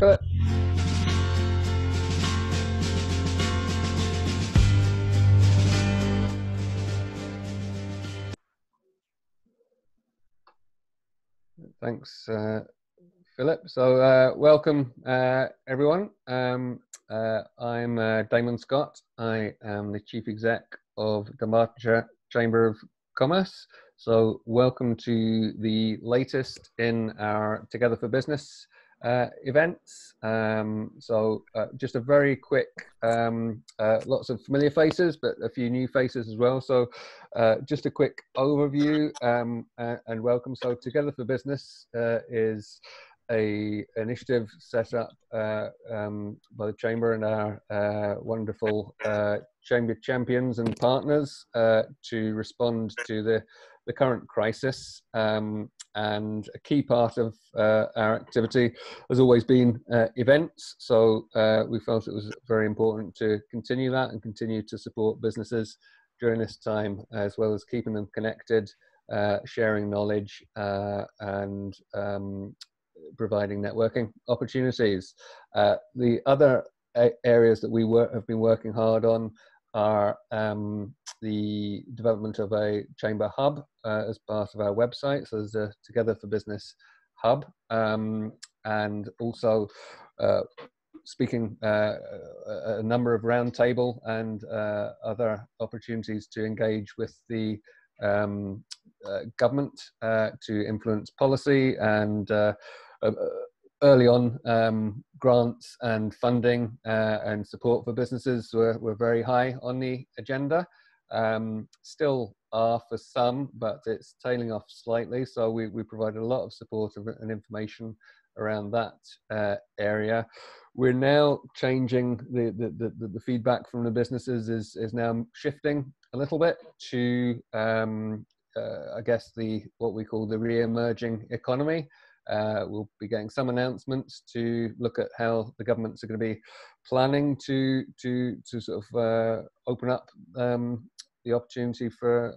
Philip. Thanks, Philip. So welcome, everyone. I'm Damon Scott. I am the Chief Exec of the Masterclass Chamber of Commerce. So welcome to the latest in our Together for Business events. Just a very quick, lots of familiar faces, but a few new faces as well. So just a quick overview and welcome. So Together for Business is an initiative set up by the Chamber and our wonderful Chamber champions and partners to respond to the current crisis. And a key part of our activity has always been events. So we felt it was very important to continue that and continue to support businesses during this time, as well as keeping them connected, sharing knowledge, and providing networking opportunities. The other areas that we have been working hard on are the development of a chamber hub as part of our website. So there's a Together for Business hub, and also speaking a number of roundtable and other opportunities to engage with the government to influence policy, and early on grants and funding and support for businesses were very high on the agenda. Still are for some, but it's tailing off slightly. So we provided a lot of support and information around that area. We're now changing the feedback from the businesses is now shifting a little bit to I guess what we call the re-emerging economy. We'll be getting some announcements to look at how the governments are going to be planning to sort of open up the opportunity for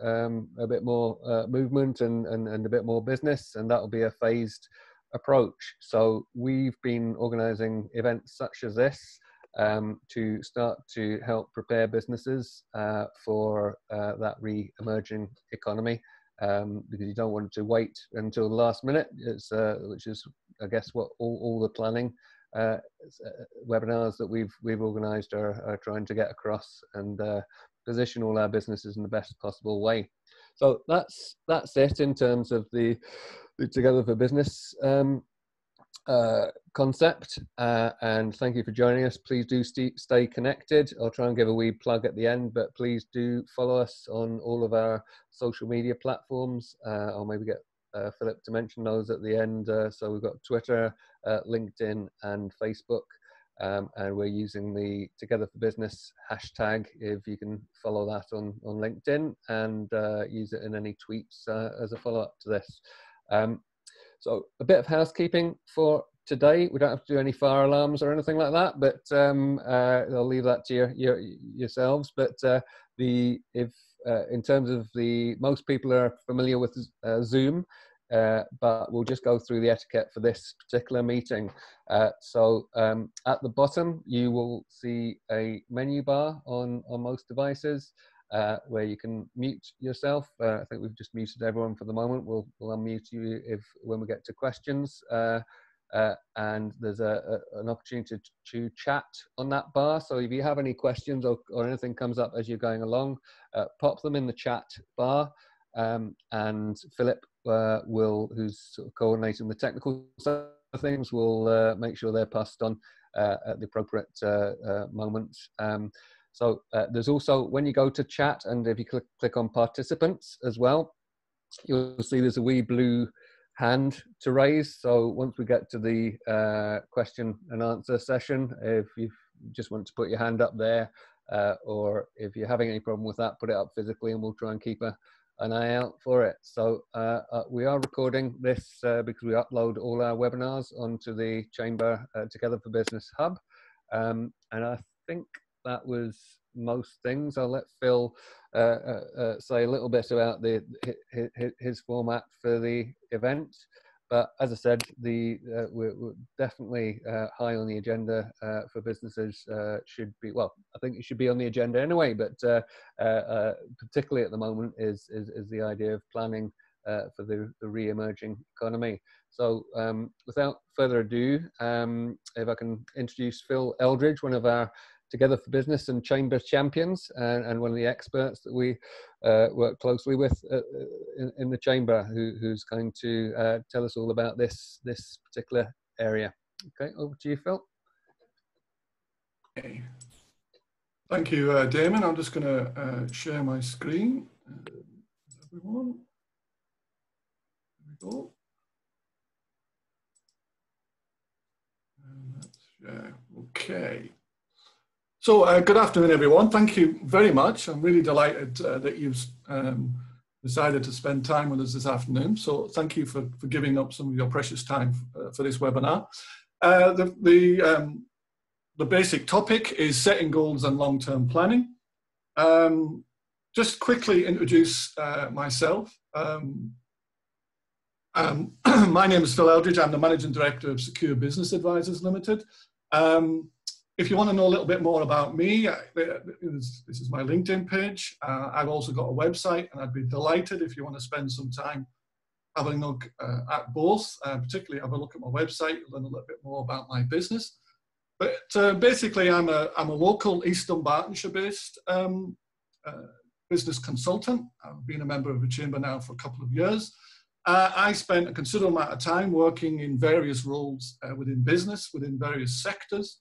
a bit more movement and a bit more business, and that will be a phased approach. So we've been organising events such as this to start to help prepare businesses for that re-emerging economy. Because you don't want to wait until the last minute, which is, I guess, what all the planning webinars that we've organised are trying to get across, and position all our businesses in the best possible way. So that's it in terms of the Together for Business concept, and thank you for joining us. Please do stay connected. I'll try and give a wee plug at the end, but please do follow us on all of our social media platforms. I'll maybe get Philip to mention those at the end. So we've got Twitter, LinkedIn and Facebook, and we're using the Together for Business hashtag. If you can follow that on LinkedIn and use it in any tweets as a follow-up to this. So a bit of housekeeping for today. We don't have to do any fire alarms or anything like that, but I'll leave that to yourselves. But in terms of most people are familiar with Zoom, but we'll just go through the etiquette for this particular meeting. So at the bottom, you will see a menu bar on most devices. Where you can mute yourself. I think we've just muted everyone for the moment. We'll unmute you when we get to questions. And there's an opportunity to chat on that bar. So if you have any questions or anything comes up as you're going along, pop them in the chat bar. And Philip who's sort of coordinating the technical side of things, will make sure they're passed on at the appropriate moment. So there's also, when you go to chat, and if you click on participants as well, you'll see there's a wee blue hand to raise. So once we get to the question and answer session, if you just want to put your hand up there, or if you're having any problem with that, put it up physically and we'll try and keep an eye out for it. So we are recording this because we upload all our webinars onto the Chamber Together for Business hub. And I think that was most things. I'll let Phil say a little bit about his format for the event, But as I said, we're definitely high on the agenda for businesses. Should be, well, I think it should be on the agenda anyway, but particularly at the moment is the idea of planning for the re-emerging economy. So without further ado, if I can introduce Phil Eldridge, one of our Together for Business and Chamber champions, and one of the experts that we work closely with in the Chamber, who's going to tell us all about this particular area. Okay, over to you, Phil. Okay. Thank you, Damon. I'm just going to share my screen. Everyone. There we go. And let's share. Okay. So good afternoon, everyone. Thank you very much. I'm really delighted that you've decided to spend time with us this afternoon. So thank you for giving up some of your precious time for this webinar. The basic topic is setting goals and long-term planning. Just quickly introduce myself. My name is Phil Eldridge. I'm the Managing Director of Secure Business Advisors Limited. If you want to know a little bit more about me, this is my LinkedIn page. I've also got a website, and I'd be delighted if you want to spend some time having a look at both, particularly have a look at my website, learn a little bit more about my business. But basically, I'm a local East Dunbartonshire based business consultant. I've been a member of the Chamber now for a couple of years. I spent a considerable amount of time working in various roles within business, within various sectors,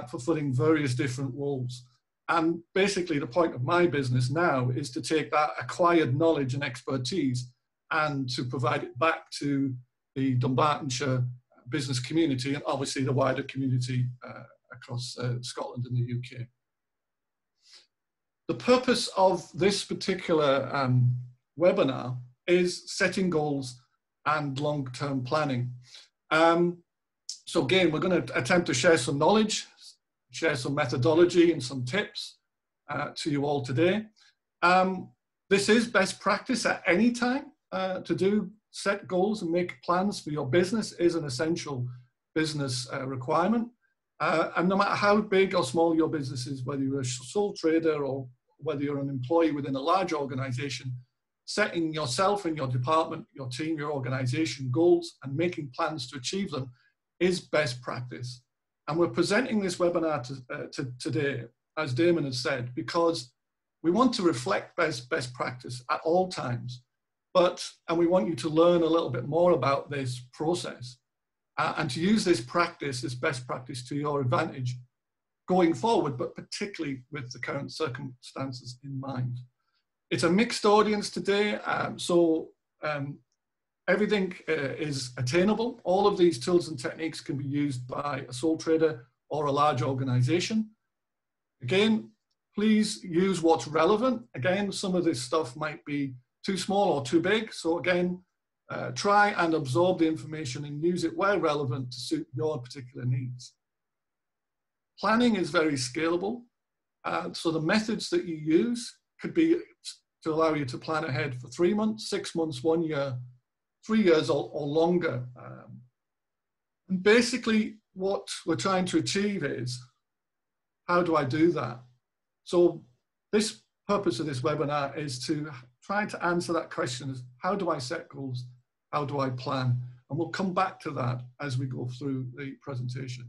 fulfilling various different roles. And basically the point of my business now is to take that acquired knowledge and expertise and to provide it back to the Dunbartonshire business community and obviously the wider community across Scotland and the UK. The purpose of this particular webinar is setting goals and long-term planning. So again, we're going to attempt to share some knowledge, share some methodology and some tips to you all today. This is best practice at any time to set goals and make plans for your business is an essential business requirement. And no matter how big or small your business is, whether you're a sole trader or whether you're an employee within a large organization, setting yourself and your department, your team, your organization goals and making plans to achieve them is best practice. And we're presenting this webinar today, as Damon has said, because we want to reflect best practice at all times, and we want you to learn a little bit more about this process and to use this practice, this best practice to your advantage going forward, but particularly with the current circumstances in mind. It's a mixed audience today, everything is attainable. All of these tools and techniques can be used by a sole trader or a large organization. Again, please use what's relevant. Again, some of this stuff might be too small or too big. So again, try and absorb the information and use it where relevant to suit your particular needs. Planning is very scalable. So the methods that you use could be to allow you to plan ahead for 3 months, 6 months, 1 year, 3 years or longer. And basically what we're trying to achieve is, how do I do that? So this purpose of this webinar is to try to answer that question is, how do I set goals? How do I plan? And we'll come back to that as we go through the presentation.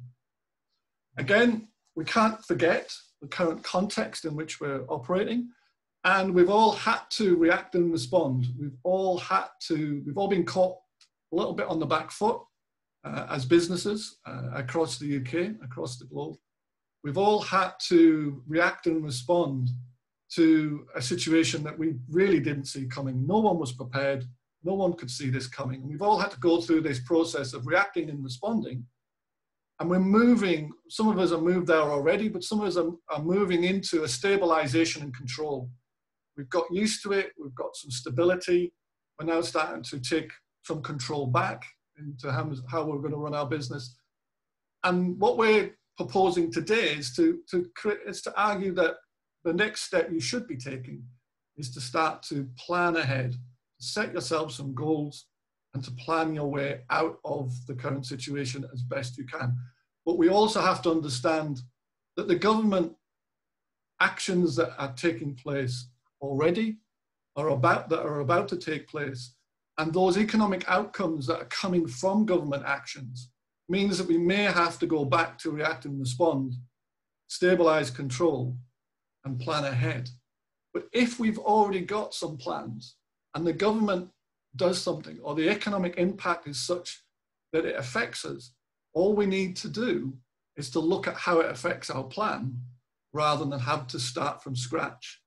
Again, we can't forget the current context in which we're operating. And we've all had to react and respond. We've all been caught a little bit on the back foot as businesses across the UK, across the globe. We've all had to react and respond to a situation that we really didn't see coming. No one was prepared. No one could see this coming. And we've all had to go through this process of reacting and responding. And we're moving, some of us have moved there already, but some of us are moving into a stabilization and control. We've got used to it, we've got some stability. We're now starting to take some control back into how we're going to run our business. And what we're proposing today is to argue that the next step you should be taking is to start to plan ahead, set yourself some goals, and to plan your way out of the current situation as best you can. But we also have to understand that the government actions that are taking place already are about to take place, and those economic outcomes that are coming from government actions means that we may have to go back to react and respond, stabilize, control, and plan ahead. But if we've already got some plans and the government does something, or the economic impact is such that it affects us, all we need to do is to look at how it affects our plan rather than have to start from scratch.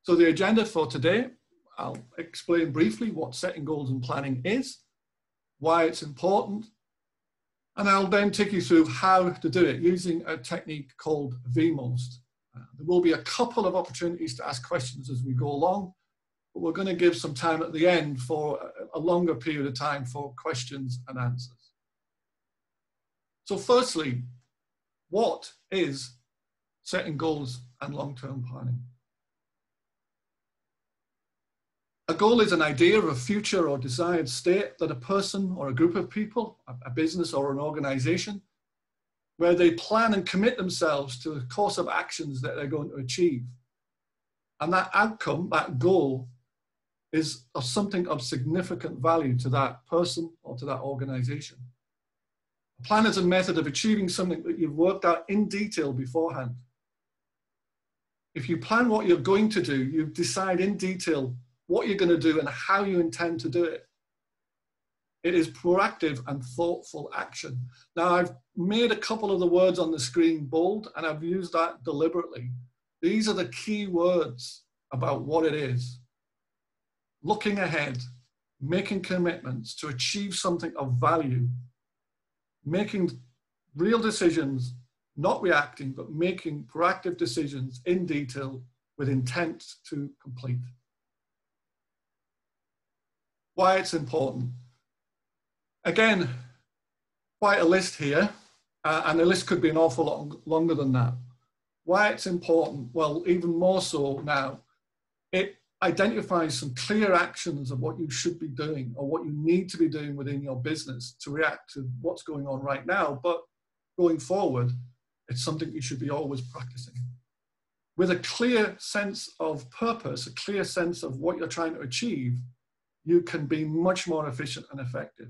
So the agenda for today, I'll explain briefly what setting goals and planning is, why it's important, and I'll then take you through how to do it using a technique called VMOST. There will be a couple of opportunities to ask questions as we go along, but we're going to give some time at the end for a longer period of time for questions and answers. So firstly, what is setting goals and long-term planning? A goal is an idea of a future or desired state that a person or a group of people, a business or an organization, where they plan and commit themselves to a course of actions that they're going to achieve. And that outcome, that goal, is of something of significant value to that person or to that organization. A plan is a method of achieving something that you've worked out in detail beforehand. If you plan what you're going to do, you decide in detail what you're going to do and how you intend to do it. It is proactive and thoughtful action. Now, I've made a couple of the words on the screen bold, and I've used that deliberately. These are the key words about what it is. Looking ahead, making commitments to achieve something of value, making real decisions, not reacting, but making proactive decisions in detail with intent to complete. Why it's important. Again, quite a list here, and the list could be an awful lot longer than that. Why it's important? Well, even more so now, it identifies some clear actions of what you should be doing or what you need to be doing within your business to react to what's going on right now. But going forward, it's something you should be always practicing. With a clear sense of purpose, a clear sense of what you're trying to achieve, you can be much more efficient and effective.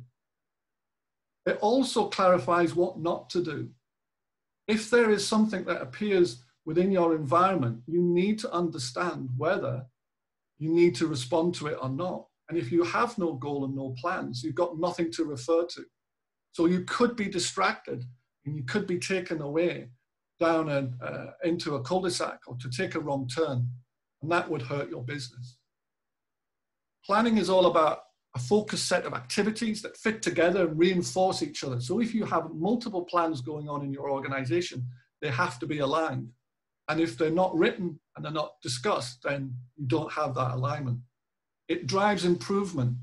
It also clarifies what not to do. If there is something that appears within your environment, you need to understand whether you need to respond to it or not. And if you have no goal and no plans, you've got nothing to refer to. So you could be distracted and you could be taken away down into a cul-de-sac or to take a wrong turn, and that would hurt your business. Planning is all about a focused set of activities that fit together and reinforce each other. So if you have multiple plans going on in your organization, they have to be aligned. And if they're not written and they're not discussed, then you don't have that alignment. It drives improvement.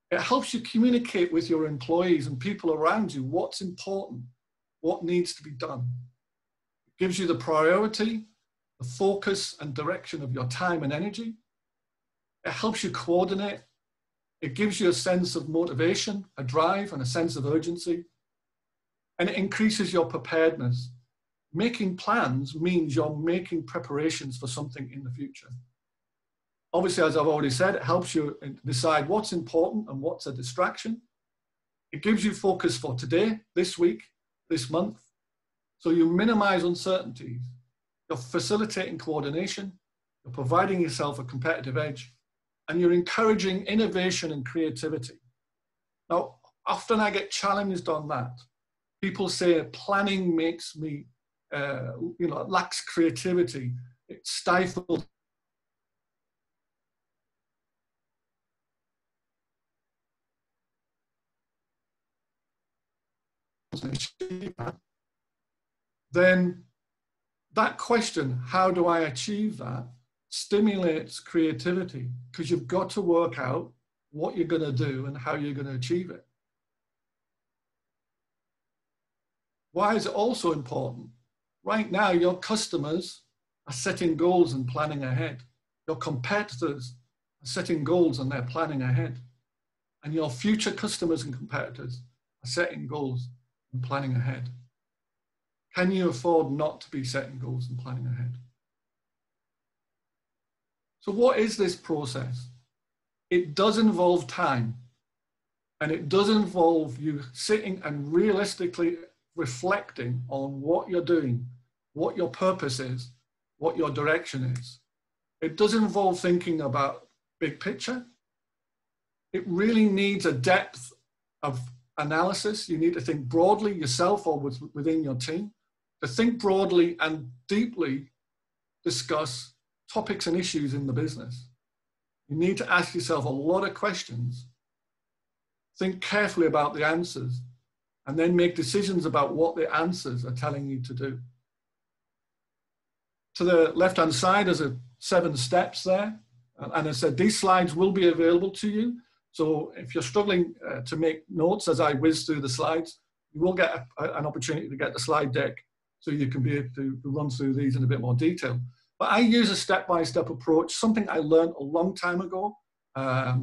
It helps you communicate with your employees and people around you what's important, what needs to be done. It gives you the priority, the focus and direction of your time and energy. It helps you coordinate. It gives you a sense of motivation, a drive, and a sense of urgency. And it increases your preparedness. Making plans means you're making preparations for something in the future. Obviously, as I've already said, it helps you decide what's important and what's a distraction. It gives you focus for today, this week, this month. So you minimize uncertainties. You're facilitating coordination. You're providing yourself a competitive edge. And you're encouraging innovation and creativity. Now, often I get challenged on that. People say planning makes me, lacks creativity. It stifles. Then that question, how do I achieve that, stimulates creativity, because you've got to work out what you're going to do and how you're going to achieve it. Why is it also important? Right now, your customers are setting goals and planning ahead. Your competitors are setting goals and they're planning ahead. And your future customers and competitors are setting goals and planning ahead. Can you afford not to be setting goals and planning ahead? So what is this process? It does involve time, and it does involve you sitting and realistically reflecting on what you're doing, what your purpose is, what your direction is. It does involve thinking about big picture. It really needs a depth of analysis. You need to think broadly yourself or within your team, to think broadly and deeply discuss topics and issues in the business. You need to ask yourself a lot of questions, think carefully about the answers, and then make decisions about what the answers are telling you to do. To the left-hand side, there's 7 steps there. And I said, these slides will be available to you. So if you're struggling to make notes as I whiz through the slides, you will get an opportunity to get the slide deck so you can be able to run through these in a bit more detail. But I use a step-by-step approach, something I learned a long time ago at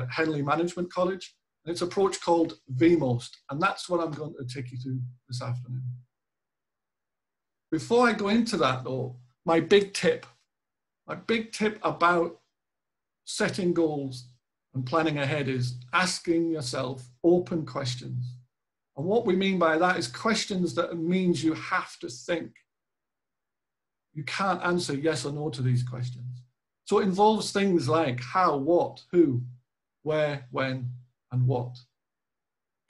Henley Management College. And it's an approach called VMOST, and that's what I'm going to take you through this afternoon. Before I go into that though, my big tip about setting goals and planning ahead is asking yourself open questions. And what we mean by that is questions that means you have to think. You can't answer yes or no to these questions. So it involves things like how, what, who, where, when, and what.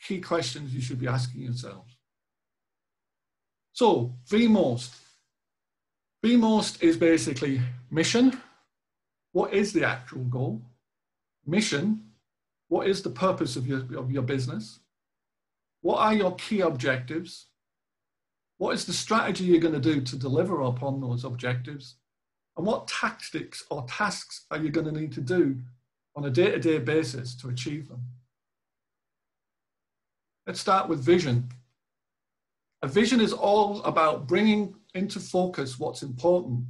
Key questions you should be asking yourselves. So VMOST. VMOST is basically mission. What is the actual goal? Mission. What is the purpose of your business? What are your key objectives? What is the strategy you're going to do to deliver upon those objectives? And what tactics or tasks are you going to need to do on a day-to-day basis to achieve them? Let's start with vision. A vision is all about bringing into focus what's important.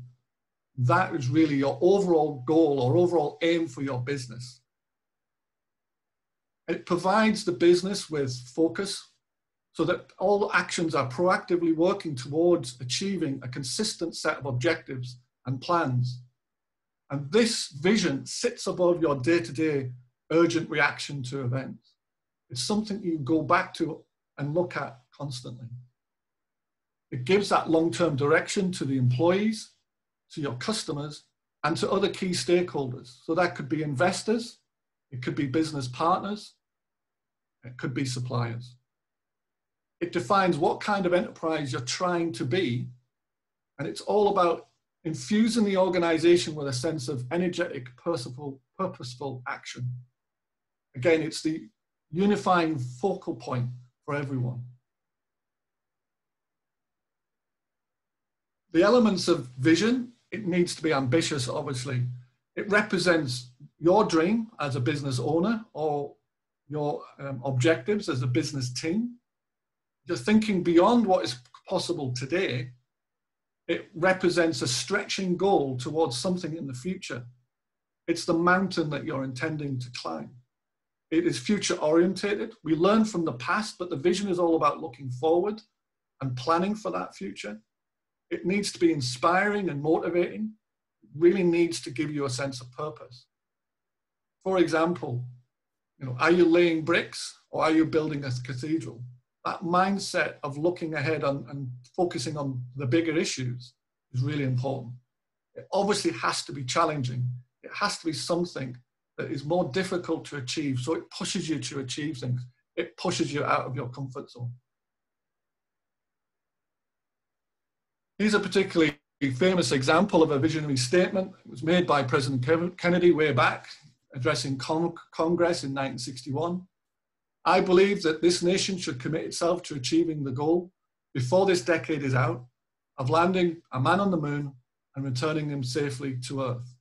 That is really your overall goal or overall aim for your business. It provides the business with focus so that all actions are proactively working towards achieving a consistent set of objectives and plans. And this vision sits above your day-to-day urgent reaction to events. It's something you go back to and look at constantly. It gives that long-term direction to the employees, to your customers, and to other key stakeholders. So that could be investors, it could be business partners, it could be suppliers. It defines what kind of enterprise you're trying to be, and it's all about infusing the organization with a sense of energetic, purposeful action. Again, it's the unifying focal point for everyone. The elements of vision, it needs to be ambitious, obviously. It represents your dream as a business owner or your objectives as a business team. You're thinking beyond what is possible today. It represents a stretching goal towards something in the future. It's the mountain that you're intending to climb. It is future orientated. We learn from the past, but the vision is all about looking forward and planning for that future. It needs to be inspiring and motivating. It really needs to give you a sense of purpose. For example, are you laying bricks or are you building a cathedral? That mindset of looking ahead and focusing on the bigger issues is really important. It obviously has to be challenging. It has to be something that is more difficult to achieve. So it pushes you to achieve things. It pushes you out of your comfort zone. Here's a particularly famous example of a visionary statement. It was made by President Kennedy way back, addressing Congress in 1961. I believe that this nation should commit itself to achieving the goal before this decade is out of landing a man on the moon and returning him safely to Earth.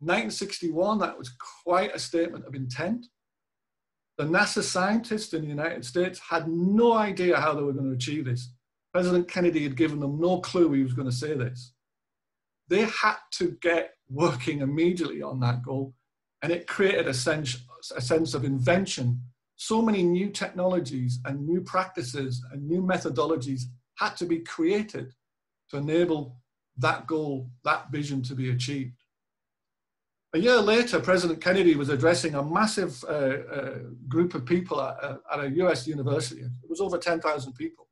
In 1961, that was quite a statement of intent. The NASA scientists in the United States had no idea how they were going to achieve this. President Kennedy had given them no clue he was going to say this. they had to get working immediately on that goal, and it created a sense of invention. So many new technologies and new practices and new methodologies had to be created to enable that goal, that vision to be achieved. A year later, President Kennedy was addressing a massive group of people at a US university. It was over 10,000 people.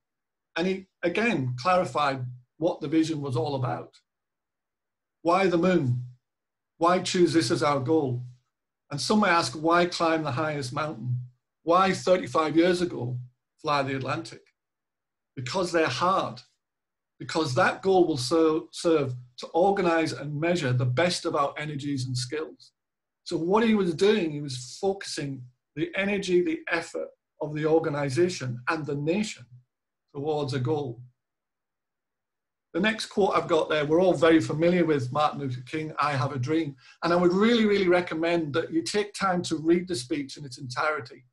And he, again, clarified what the vision was all about. Why the moon? Why choose this as our goal? And some may ask, why climb the highest mountain? Why 35 years ago fly the Atlantic? Because they're hard. Because that goal will serve to organize and measure the best of our energies and skills. So what he was doing, he was focusing the energy, the effort of the organization and the nation towards a goal. The next quote I've got there, we're all very familiar with Martin Luther King, I have a dream. And I would really, really recommend that you take time to read the speech in its entirety.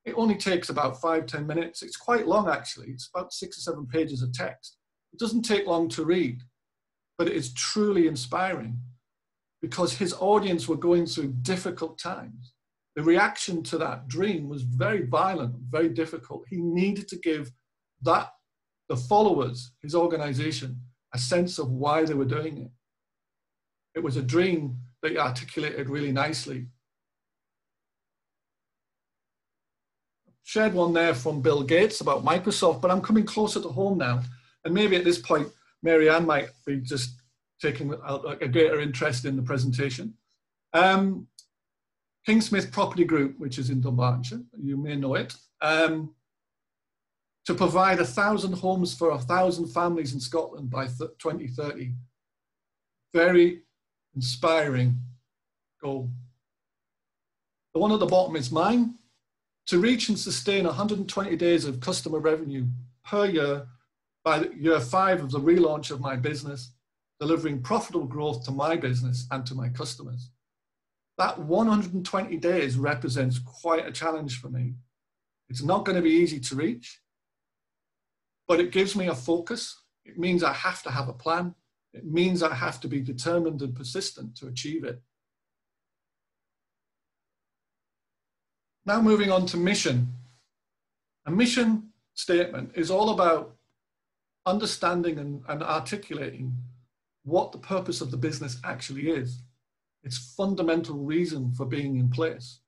It only takes about 5-10 minutes. It's quite long, actually. It's about 6 or 7 pages of text. It doesn't take long to read, but it is truly inspiring because his audience were going through difficult times. The reaction to that dream was very violent, very difficult. He needed to give the followers, his organization, a sense of why they were doing it. It was a dream that he articulated really nicely. Shared one there from Bill Gates about Microsoft, but I'm coming closer to home now. And maybe at this point, Mary Ann might be just taking a greater interest in the presentation. Kingsmith Property Group, which is in Dunbartonshire, you may know it, to provide 1,000 homes for 1,000 families in Scotland by 2030. Very inspiring goal. The one at the bottom is mine. To reach and sustain 120 days of customer revenue per year by year 5 of the relaunch of my business, delivering profitable growth to my business and to my customers. That 120 days represents quite a challenge for me. It's not going to be easy to reach, but it gives me a focus. It means I have to have a plan. It means I have to be determined and persistent to achieve it. Now moving on to mission. A mission statement is all about understanding and articulating what the purpose of the business actually is. Its fundamental reason for being in place.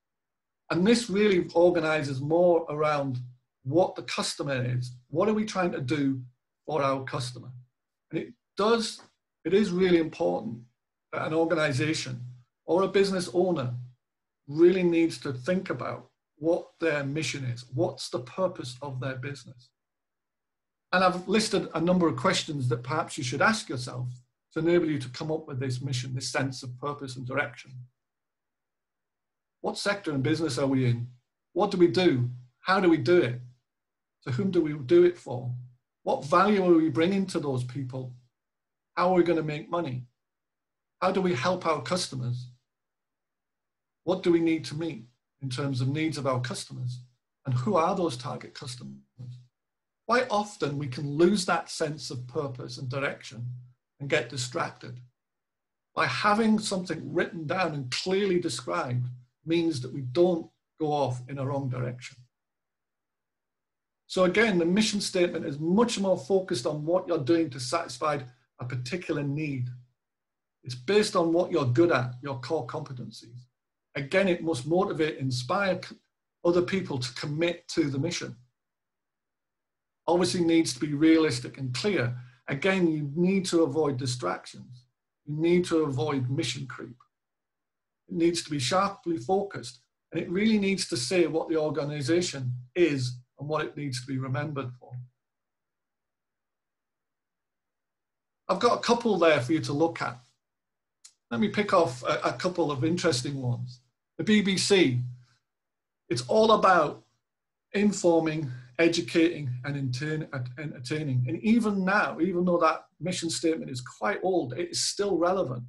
And this really organizes more around what the customer is. What are we trying to do for our customer? And it is really important that an organization or a business owner really needs to think about what their mission is. What's the purpose of their business? And I've listed a number of questions that perhaps you should ask yourself to enable you to come up with this mission, this sense of purpose and direction. What sector and business are we in? What do we do? How do we do it? To whom do we do it for? What value are we bringing to those people? How are we going to make money? How do we help our customers? What do we need to meet in terms of needs of our customers? And who are those target customers? Quite often we can lose that sense of purpose and direction and get distracted. By having something written down and clearly described means that we don't go off in a wrong direction. So again, the mission statement is much more focused on what you're doing to satisfy a particular need. It's based on what you're good at, your core competencies. Again, it must motivate, inspire other people to commit to the mission. Obviously needs to be realistic and clear. Again, you need to avoid distractions. You need to avoid mission creep. It needs to be sharply focused, and it really needs to say what the organization is and what it needs to be remembered for. I've got a couple there for you to look at. Let me pick off a couple of interesting ones. The BBC, it's all about informing, educating, and entertaining. And even now, even though that mission statement is quite old, it is still relevant.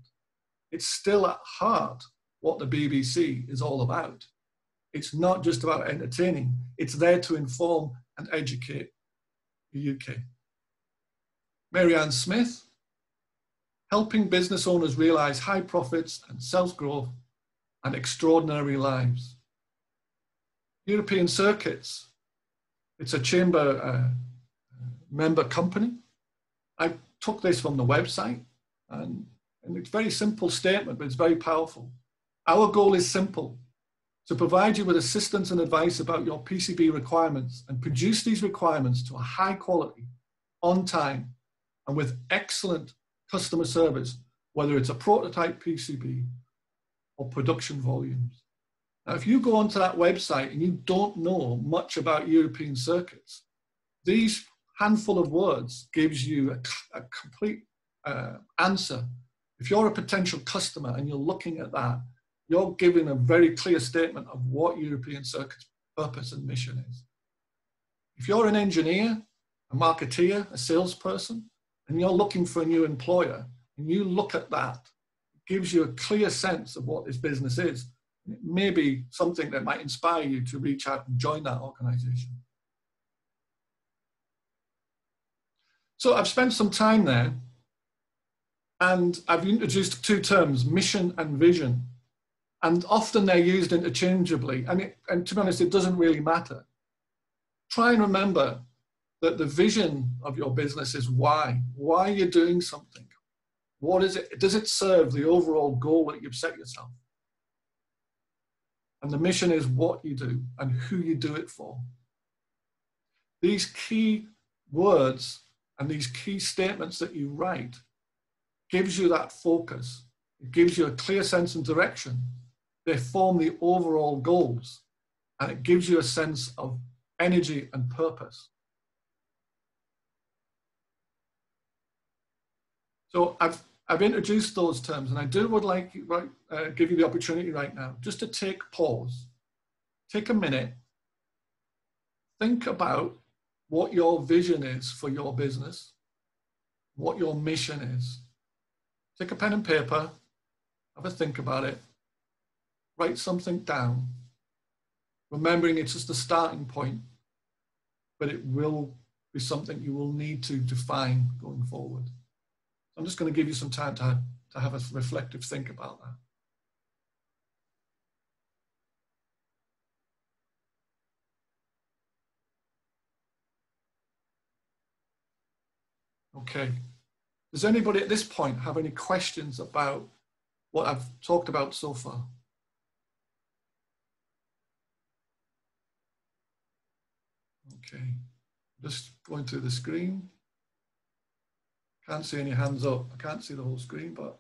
It's still at heart what the BBC is all about. It's not just about entertaining. It's there to inform and educate the UK. Mary Ann Smith, helping business owners realize high profits and self-growth and extraordinary lives. European Circuits, it's a chamber member company. I took this from the website, and it's a very simple statement, but it's very powerful. Our goal is simple: to provide you with assistance and advice about your PCB requirements and produce these requirements to a high quality, on time, and with excellent customer service, whether it's a prototype PCB or production volumes. Now, if you go onto that website and you don't know much about European Circuits, these handful of words gives you a complete answer. If you're a potential customer and you're looking at that, you're giving a very clear statement of what European Circuits' purpose and mission is. If you're an engineer, a marketeer, a salesperson, and you're looking for a new employer, and you look at that, it gives you a clear sense of what this business is. It may be something that might inspire you to reach out and join that organization. So I've spent some time there, and I've introduced two terms, mission and vision. And often they're used interchangeably. And to be honest, it doesn't really matter. Try and remember that the vision of your business is why. Why you're doing something. What is it? Does it serve the overall goal that you've set yourself? And the mission is what you do and who you do it for. These key words and these key statements that you write gives you that focus. It gives you a clear sense and direction. They form the overall goals, and it gives you a sense of energy and purpose. So I've introduced those terms, and I would like give you the opportunity right now just to take pause, take a minute, think about what your vision is for your business, what your mission is. Take a pen and paper, have a think about it. Write something down, remembering it's just a starting point, but it will be something you will need to define going forward. I'm just going to give you some time to have a reflective think about that. Okay. Does anybody at this point have any questions about what I've talked about so far? Okay, just going through the screen. Can't see any hands up. I can't see the whole screen, but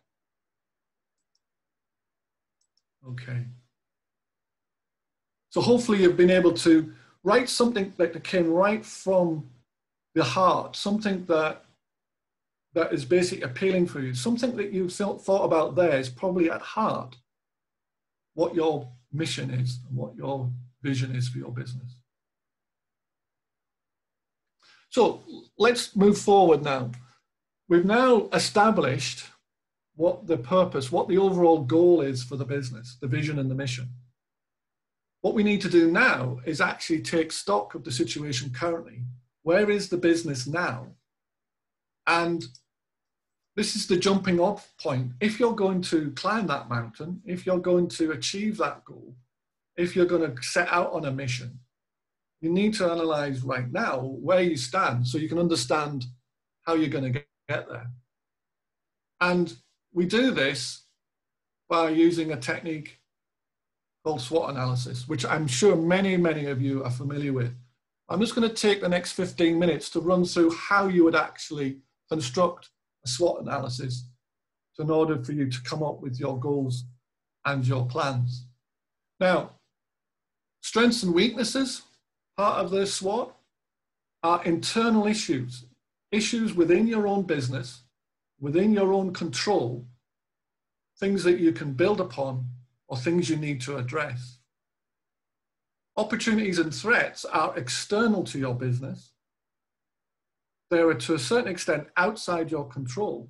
okay. So hopefully you've been able to write something that came right from the heart, something that is basically appealing for you, something that you thought about there is probably at heart what your mission is and what your vision is for your business. So let's move forward now. We've now established what the purpose, what the overall goal is for the business, the vision and the mission. What we need to do now is actually take stock of the situation currently. Where is the business now? And this is the jumping off point. If you're going to climb that mountain, if you're going to achieve that goal, if you're going to set out on a mission, you need to analyze right now where you stand so you can understand how you're going to get there. And we do this by using a technique called SWOT analysis, which I'm sure many, many of you are familiar with. I'm just going to take the next 15 minutes to run through how you would actually construct a SWOT analysis in order for you to come up with your goals and your plans. Now, strengths and weaknesses, part of the SWOT, are internal issues, issues within your own business, within your own control, things that you can build upon or things you need to address. Opportunities and threats are external to your business. They are to a certain extent outside your control,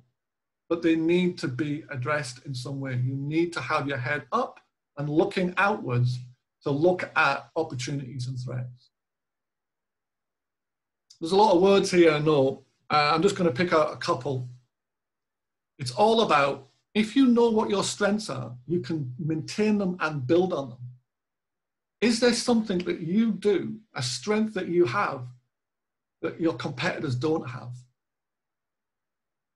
but they need to be addressed in some way. You need to have your head up and looking outwards to look at opportunities and threats. There's a lot of words here, I know. I'm just going to pick out a couple. It's all about, if you know what your strengths are, you can maintain them and build on them. Is there something that you do, a strength that you have, that your competitors don't have?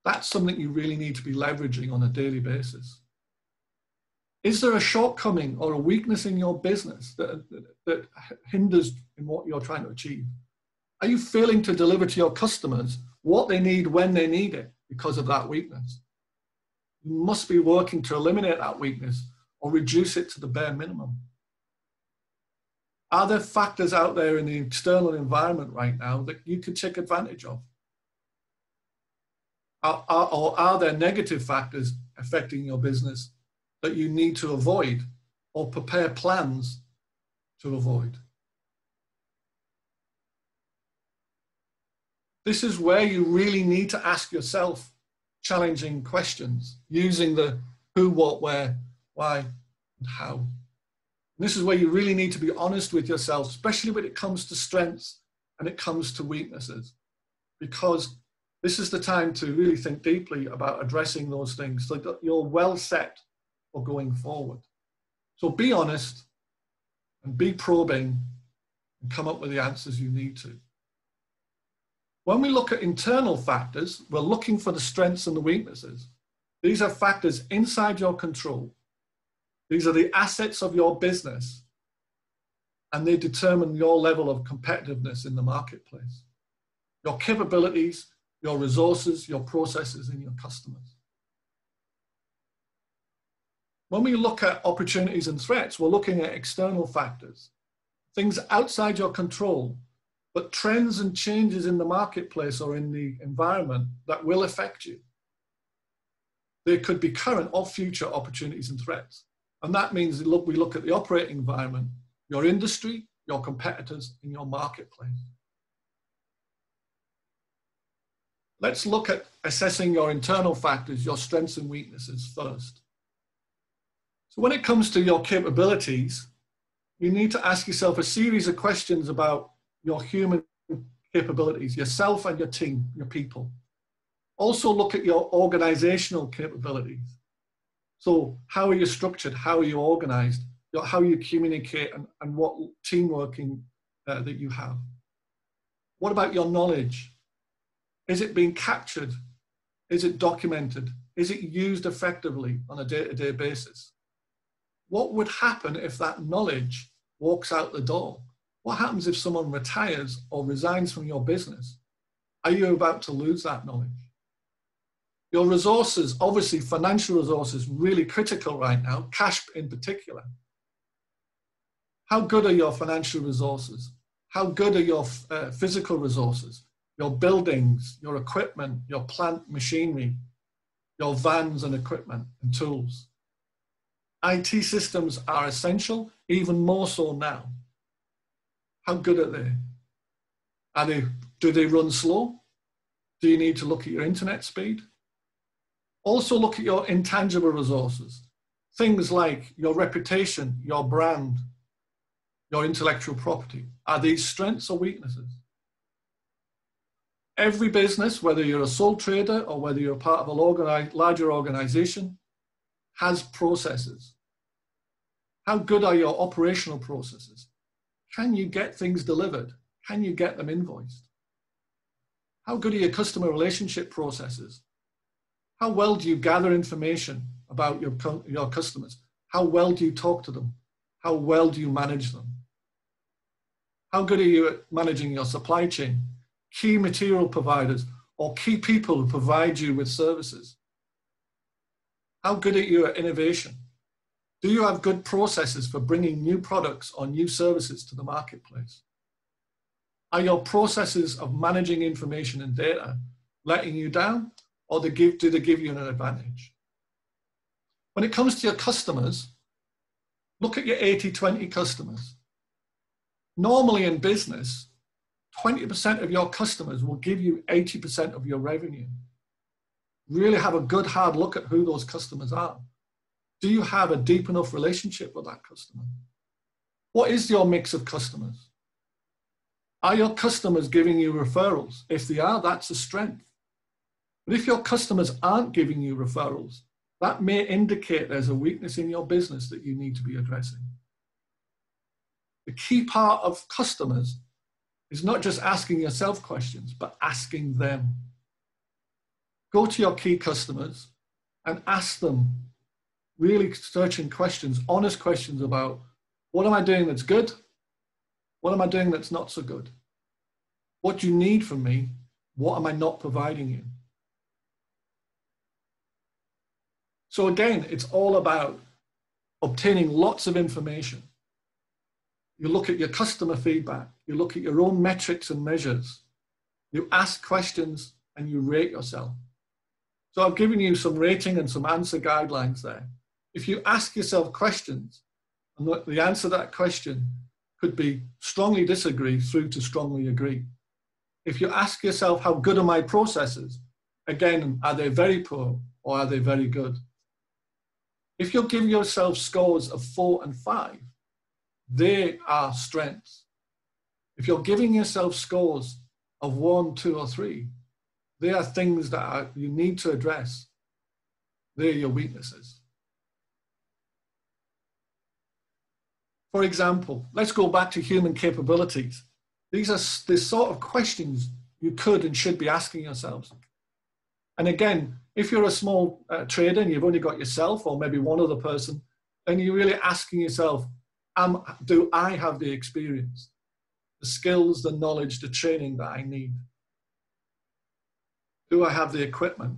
That's something you really need to be leveraging on a daily basis. Is there a shortcoming or a weakness in your business that hinders in what you're trying to achieve? Are you failing to deliver to your customers what they need when they need it because of that weakness? You must be working to eliminate that weakness or reduce it to the bare minimum. Are there factors out there in the external environment right now that you could take advantage of? Or are there negative factors affecting your business that you need to avoid or prepare plans to avoid? This is where you really need to ask yourself challenging questions using the who, what, where, why, and how. And this is where you really need to be honest with yourself, especially when it comes to strengths and it comes to weaknesses, because this is the time to really think deeply about addressing those things so that you're well set for going forward. So be honest and be probing and come up with the answers you need to. When we look at internal factors, we're looking for the strengths and the weaknesses. These are factors inside your control. These are the assets of your business, and they determine your level of competitiveness in the marketplace. Your capabilities, your resources, your processes, and your customers. When we look at opportunities and threats, we're looking at external factors, things outside your control, but trends and changes in the marketplace or in the environment that will affect you. They could be current or future opportunities and threats. And that means we look at the operating environment, your industry, your competitors, and your marketplace. Let's look at assessing your internal factors, your strengths and weaknesses first. So when it comes to your capabilities, you need to ask yourself a series of questions about your human capabilities, yourself and your team, your people. Also look at your organizational capabilities. So how are you structured? How are you organized? How you communicate and what team working that you have. What about your knowledge? Is it being captured? Is it documented? Is it used effectively on a day-to-day basis? What would happen if that knowledge walks out the door? What happens if someone retires or resigns from your business? Are you about to lose that knowledge? Your resources, obviously financial resources, really critical right now, cash in particular. How good are your financial resources? How good are your physical resources? Your buildings, your equipment, your plant machinery, your vans and equipment and tools. IT systems are essential, even more so now. How good are they? Do they run slow? Do you need to look at your internet speed? Also look at your intangible resources. Things like your reputation, your brand, your intellectual property. Are these strengths or weaknesses? Every business, whether you're a sole trader or whether you're part of a larger organization, has processes. How good are your operational processes? Can you get things delivered? Can you get them invoiced? How good are your customer relationship processes? How well do you gather information about your customers? How well do you talk to them? How well do you manage them? How good are you at managing your supply chain, key material providers, or key people who provide you with services? How good are you at innovation? Do you have good processes for bringing new products or new services to the marketplace? Are your processes of managing information and data letting you down, or do they give you an advantage? When it comes to your customers, look at your 80-20 customers. Normally in business, 20% of your customers will give you 80% of your revenue. Really have a good hard look at who those customers are. Do you have a deep enough relationship with that customer? What is your mix of customers? Are your customers giving you referrals? If they are, that's a strength. But if your customers aren't giving you referrals, that may indicate there's a weakness in your business that you need to be addressing. The key part of customers is not just asking yourself questions, but asking them. Go to your key customers and ask them really searching questions, honest questions about, what am I doing that's good? What am I doing that's not so good? What do you need from me? What am I not providing you? So again, it's all about obtaining lots of information. You look at your customer feedback, you look at your own metrics and measures, you ask questions and you rate yourself. So I've given you some rating and some answer guidelines there. If you ask yourself questions, and the answer to that question could be strongly disagree through to strongly agree. If you ask yourself, how good are my processes? Again, are they very poor or are they very good? If you give yourself scores of 4 and 5, they are strengths. If you're giving yourself scores of 1, 2, or 3, they are things that you need to address. They're your weaknesses. For example, let's go back to human capabilities. These are the sort of questions you could and should be asking yourselves. And again, if you're a small trader and you've only got yourself or maybe one other person, then you're really asking yourself, do I have the experience, the skills, the knowledge, the training that I need? Do I have the equipment?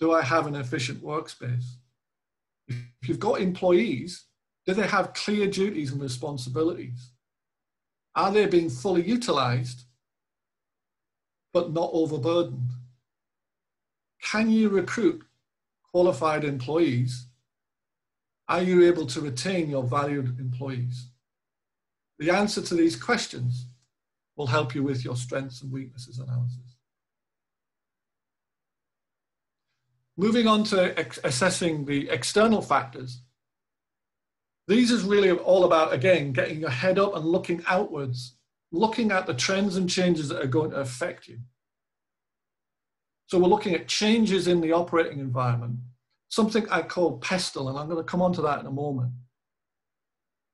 Do I have an efficient workspace? If you've got employees, do they have clear duties and responsibilities? Are they being fully utilized, but not overburdened? Can you recruit qualified employees? Are you able to retain your valued employees? The answer to these questions will help you with your strengths and weaknesses analysis. Moving on to assessing the external factors. These is really all about, again, getting your head up and looking outwards, looking at the trends and changes that are going to affect you. So we're looking at changes in the operating environment, something I call PESTLE, and I'm going to come on to that in a moment.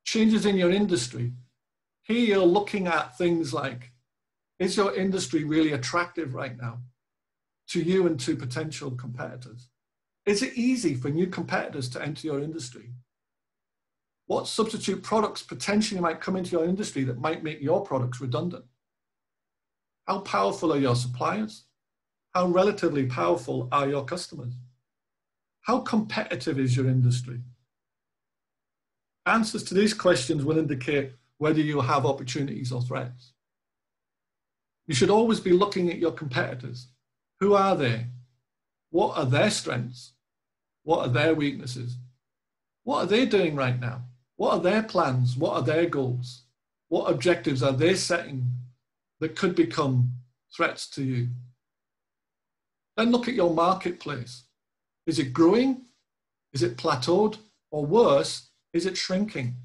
Changes in your industry. Here you're looking at things like, is your industry really attractive right now to you and to potential competitors? Is it easy for new competitors to enter your industry? What substitute products potentially might come into your industry that might make your products redundant? How powerful are your suppliers? How relatively powerful are your customers? How competitive is your industry? Answers to these questions will indicate whether you have opportunities or threats. You should always be looking at your competitors. Who are they? What are their strengths? What are their weaknesses? What are they doing right now? What are their plans? What are their goals? What objectives are they setting that could become threats to you? Then look at your marketplace. Is it growing? Is it plateaued? Or worse, is it shrinking?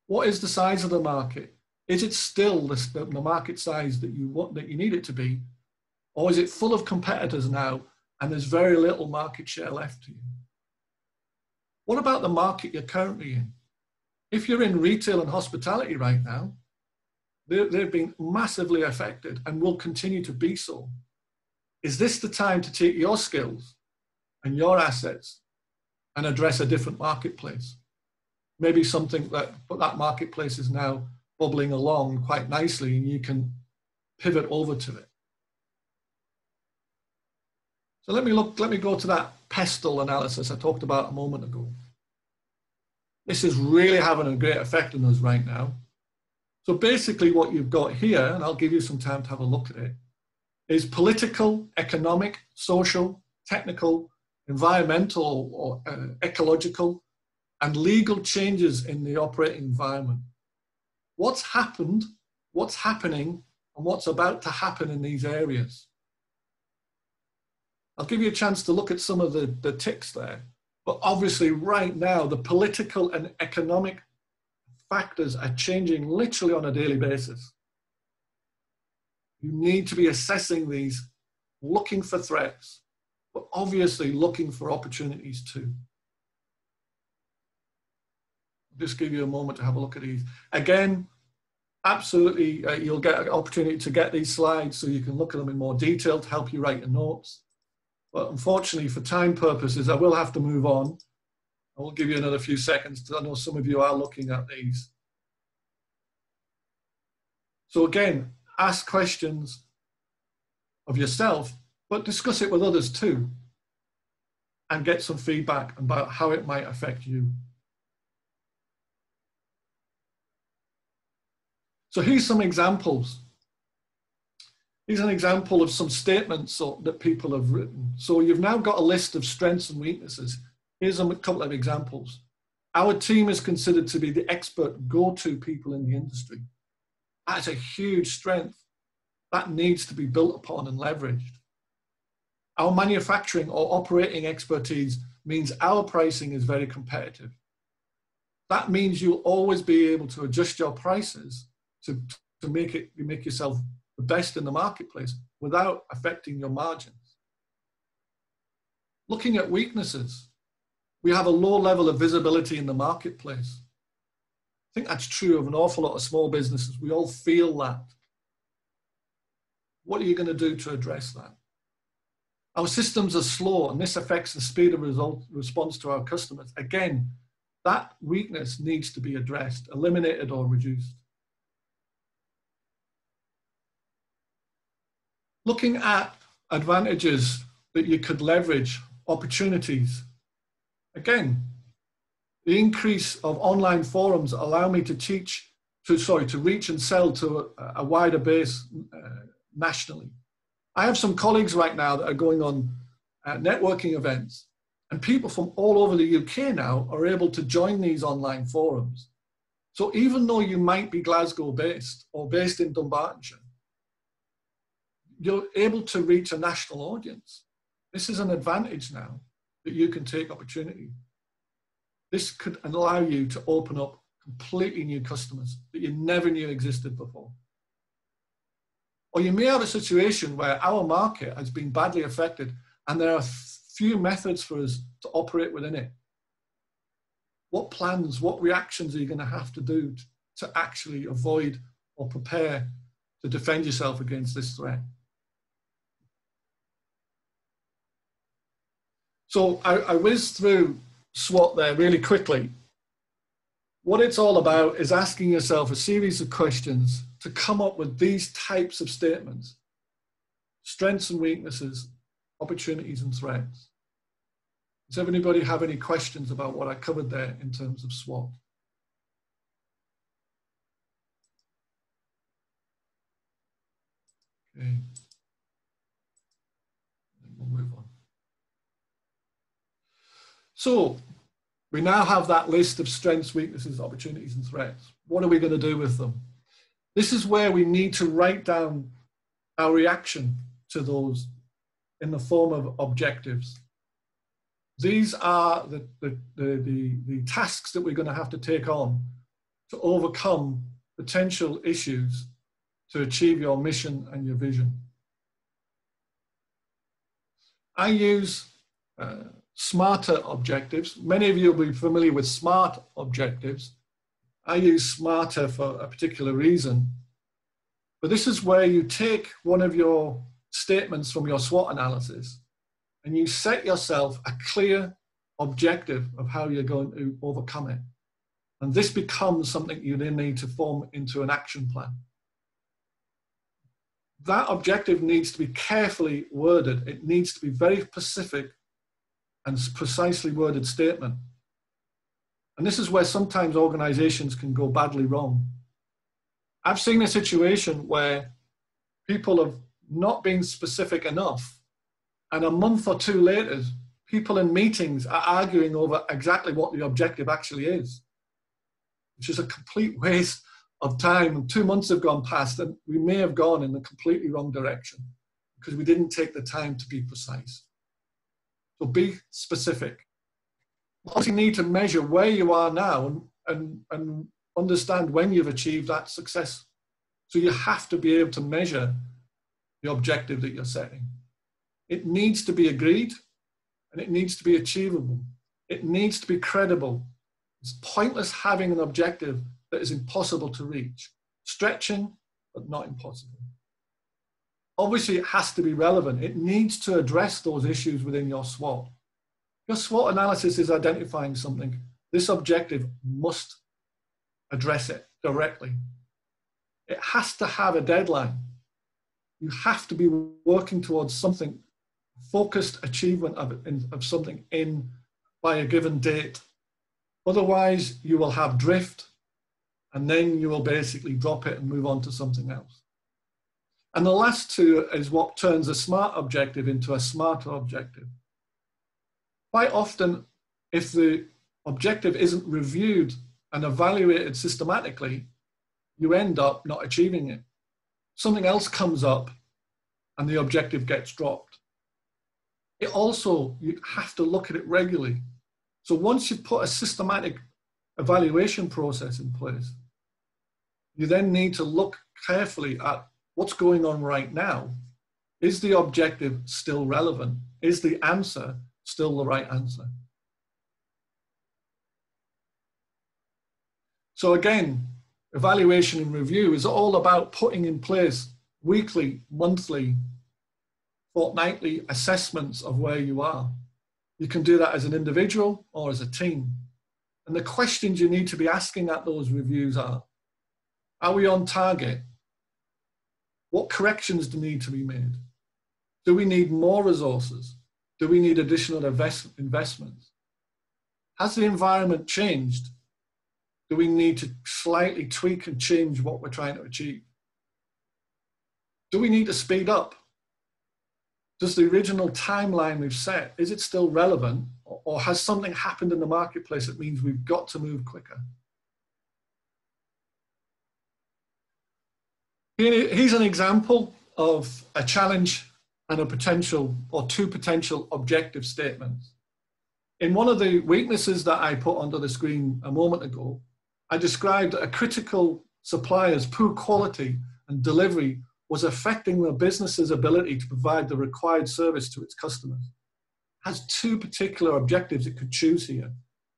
What is the size of the market? Is it still the market size that you need it to be? Or is it full of competitors now and there's very little market share left to you? What about the market you're currently in? If you're in retail and hospitality right now, they've been massively affected and will continue to be so. Is this the time to take your skills and your assets and address a different marketplace? Maybe something that marketplace is now bubbling along quite nicely and you can pivot over to it. So let me go to that PESTLE analysis I talked about a moment ago. This is really having a great effect on us right now. So basically what you've got here, and I'll give you some time to have a look at it, is political, economic, social, technical, environmental, or ecological, and legal changes in the operating environment. What's happened, what's happening, and what's about to happen in these areas. I'll give you a chance to look at some of the ticks there. But obviously right now, the political and economic factors are changing literally on a daily basis. You need to be assessing these looking for threats, but obviously looking for opportunities too. I'll just give you a moment to have a look at these. Again, absolutely, you'll get an opportunity to get these slides so you can look at them in more detail to help you write your notes. But unfortunately, for time purposes, I will have to move on. I will give you another few seconds because I know some of you are looking at these. So again, ask questions of yourself, but discuss it with others too, and get some feedback about how it might affect you. So here's some examples. Here's an example of some statements that people have written. So you've now got a list of strengths and weaknesses. Here's a couple of examples. Our team is considered to be the expert go-to people in the industry. That's a huge strength. That needs to be built upon and leveraged. Our manufacturing or operating expertise means our pricing is very competitive. That means you'll always be able to adjust your prices to make yourself the best in the marketplace without affecting your margins. Looking at weaknesses, we have a low level of visibility in the marketplace. I think that's true of an awful lot of small businesses. We all feel that. What are you going to do to address that? Our systems are slow, and this affects the speed of response to our customers. Again, that weakness needs to be addressed, eliminated, or reduced. Looking at advantages that you could leverage, opportunities. Again, the increase of online forums allow me to to reach and sell to a wider base nationally. I have some colleagues right now that are going on networking events, and people from all over the UK now are able to join these online forums. So even though you might be Glasgow based or based in Dunbartonshire, you're able to reach a national audience. This is an advantage now that you can take opportunity. This could allow you to open up completely new customers that you never knew existed before. Or you may have a situation where our market has been badly affected and there are few methods for us to operate within it. What plans, what reactions are you going to have to do to actually avoid or prepare to defend yourself against this threat? So I whizzed through SWOT there really quickly. What it's all about is asking yourself a series of questions to come up with these types of statements: strengths and weaknesses, opportunities and threats. Does anybody have any questions about what I covered there in terms of SWOT? Okay. We'll move on. So we now have that list of strengths, weaknesses, opportunities, and threats. What are we going to do with them? This is where we need to write down our reaction to those in the form of objectives. These are the tasks that we're going to have to take on to overcome potential issues to achieve your mission and your vision. I use SMARTer objectives. Many of you will be familiar with SMART objectives. I use SMARTer for a particular reason. But this is where you take one of your statements from your SWOT analysis and you set yourself a clear objective of how you're going to overcome it. And this becomes something you then need to form into an action plan. That objective needs to be carefully worded. It needs to be very specific and precisely worded statement. And this is where sometimes organizations can go badly wrong. I've seen a situation where people have not been specific enough, and a month or two later, people in meetings are arguing over exactly what the objective actually is, which is a complete waste of time. And 2 months have gone past and we may have gone in the completely wrong direction because we didn't take the time to be precise. So be specific. You also need to measure where you are now and understand when you've achieved that success. So you have to be able to measure the objective that you're setting. It needs to be agreed, and it needs to be achievable. It needs to be credible. It's pointless having an objective that is impossible to reach. Stretching, but not impossible. Obviously, it has to be relevant. It needs to address those issues within your SWOT. Your SWOT analysis is identifying something. This objective must address it directly. It has to have a deadline. You have to be working towards something, focused achievement of something by a given date. Otherwise, you will have drift, and then you will basically drop it and move on to something else. And the last two is what turns a SMART objective into a smarter objective. Quite often, if the objective isn't reviewed and evaluated systematically, you end up not achieving it. Something else comes up and the objective gets dropped. You have to look at it regularly. So once you've put a systematic evaluation process in place, you then need to look carefully at what's going on right now. Is the objective still relevant? Is the answer still the right answer? So again, evaluation and review is all about putting in place weekly, monthly, fortnightly assessments of where you are. You can do that as an individual or as a team. And the questions you need to be asking at those reviews are we on target? What corrections do need to be made? Do we need more resources? Do we need additional investments? Has the environment changed? Do we need to slightly tweak and change what we're trying to achieve? Do we need to speed up? Does the original timeline we've set, is it still relevant? Or has something happened in the marketplace that means we've got to move quicker? Here's an example of a challenge and a potential, or two potential objective statements. In one of the weaknesses that I put onto the screen a moment ago, I described a critical supplier's poor quality and delivery was affecting the business's ability to provide the required service to its customers. It has two particular objectives it could choose here.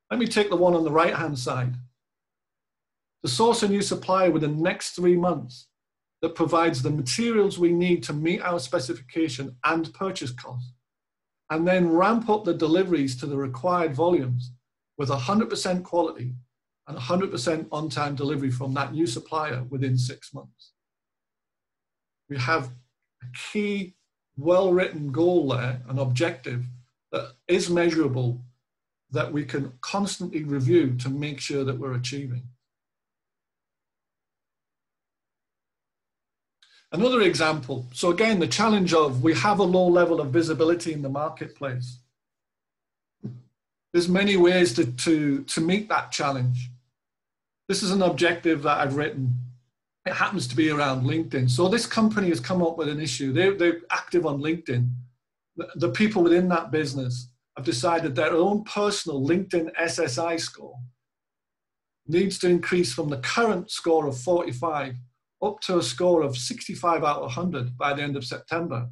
Let me take the one on the right-hand side. To source a new supplier within the next 3 months that provides the materials we need to meet our specification and purchase costs, and then ramp up the deliveries to the required volumes with 100% quality and 100% on-time delivery from that new supplier within 6 months. We have a key, well-written goal there, an objective that is measurable, that we can constantly review to make sure that we're achieving. Another example, so again, the challenge of we have a low level of visibility in the marketplace. There's many ways to meet that challenge. This is an objective that I've written. It happens to be around LinkedIn. So this company has come up with an issue. They're active on LinkedIn. The people within that business have decided their own personal LinkedIn SSI score needs to increase from the current score of 45 up to a score of 65 out of 100 by the end of September,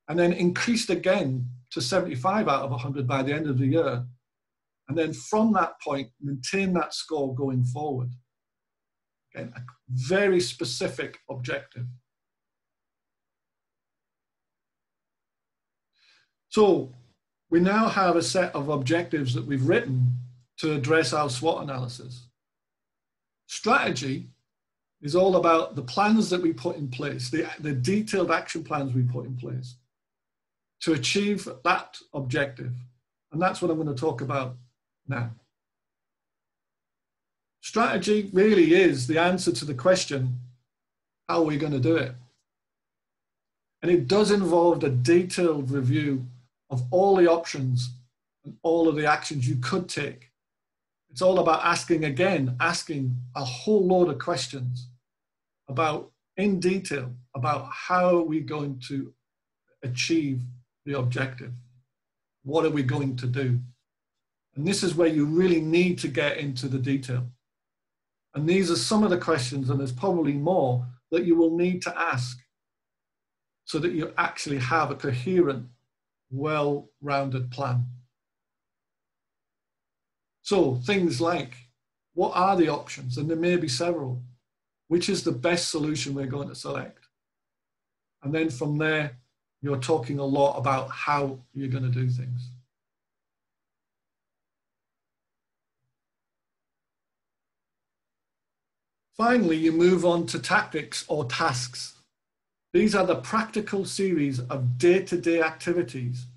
and then increased again to 75 out of 100 by the end of the year. And then from that point, maintain that score going forward. Again, a very specific objective. So we now have a set of objectives that we've written to address our SWOT analysis. Strategy is all about the plans that we put in place, the detailed action plans we put in place to achieve that objective. And that's what I'm going to talk about now. Strategy really is the answer to the question, how are we going to do it? And it does involve a detailed review of all the options and all of the actions you could take. It's all about asking a whole load of questions about, in detail, about how are we going to achieve the objective? What are we going to do? And this is where you really need to get into the detail. And these are some of the questions, and there's probably more, that you will need to ask so that you actually have a coherent well-rounded plan. So things like, what are the options? And there may be several. Which is the best solution we're going to select? And then from there, you're talking a lot about how you're going to do things. Finally, you move on to tactics or tasks. These are the practical series of day-to-day activities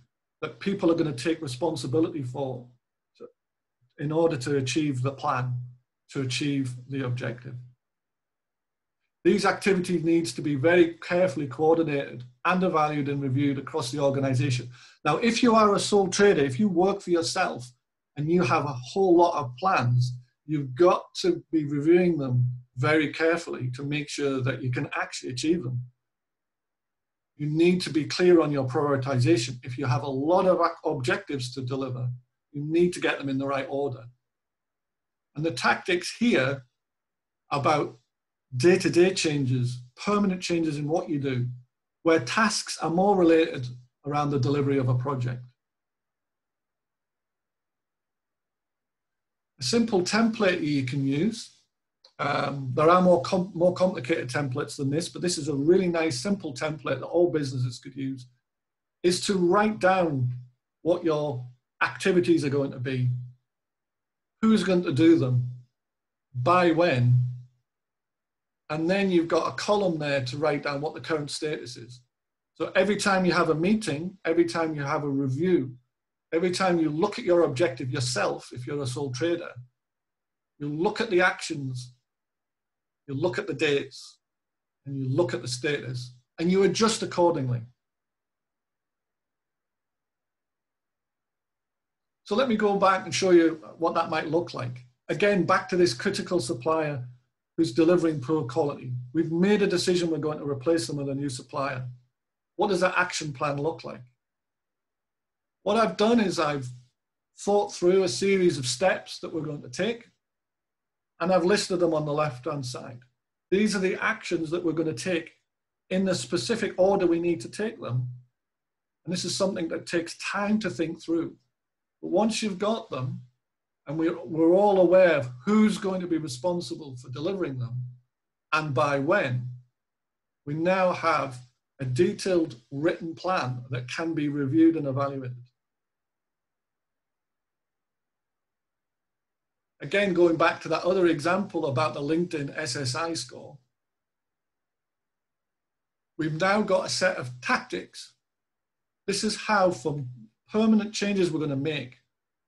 that people are going to take responsibility for in order to achieve the plan, to achieve the objective. These activities needs to be very carefully coordinated and evaluated and reviewed across the organization. Now, if you are a sole trader, if you work for yourself and you have a whole lot of plans, you've got to be reviewing them very carefully to make sure that you can actually achieve them. You need to be clear on your prioritization. If you have a lot of objectives to deliver, you need to get them in the right order. And the tactics here about day-to-day changes, permanent changes in what you do, where tasks are more related around the delivery of a project. A simple template you can use. There are more complicated templates than this, but this is a really nice simple template that all businesses could use, is to write down what your activities are going to be, who's going to do them, by when, and then you've got a column there to write down what the current status is. So every time you have a meeting, every time you have a review, every time you look at your objective yourself, if you're a sole trader, you look at the actions, you look at the dates, and you look at the status, and you adjust accordingly. So let me go back and show you what that might look like. Again, back to this critical supplier who's delivering poor quality. We've made a decision we're going to replace them with a new supplier. What does that action plan look like? What I've done is I've thought through a series of steps that we're going to take, and I've listed them on the left-hand side. These are the actions that we're going to take in the specific order we need to take them. And this is something that takes time to think through. But once you've got them, and we're all aware of who's going to be responsible for delivering them and by when, we now have a detailed written plan that can be reviewed and evaluated. Again, going back to that other example about the LinkedIn SSI score, we've now got a set of tactics. This is how, from permanent changes we're going to make,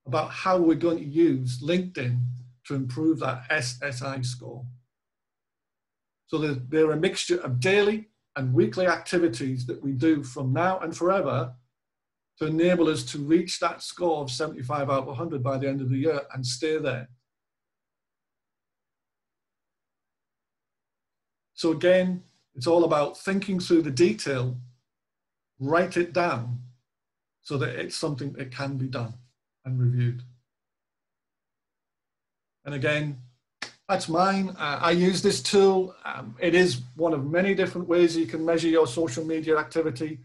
about how we're going to use LinkedIn to improve that SSI score. So they're a mixture of daily and weekly activities that we do from now and forever to enable us to reach that score of 75 out of 100 by the end of the year and stay there. So again, it's all about thinking through the detail, write it down so that it's something that can be done and reviewed. And again, that's mine. I use this tool. It is one of many different ways you can measure your social media activity.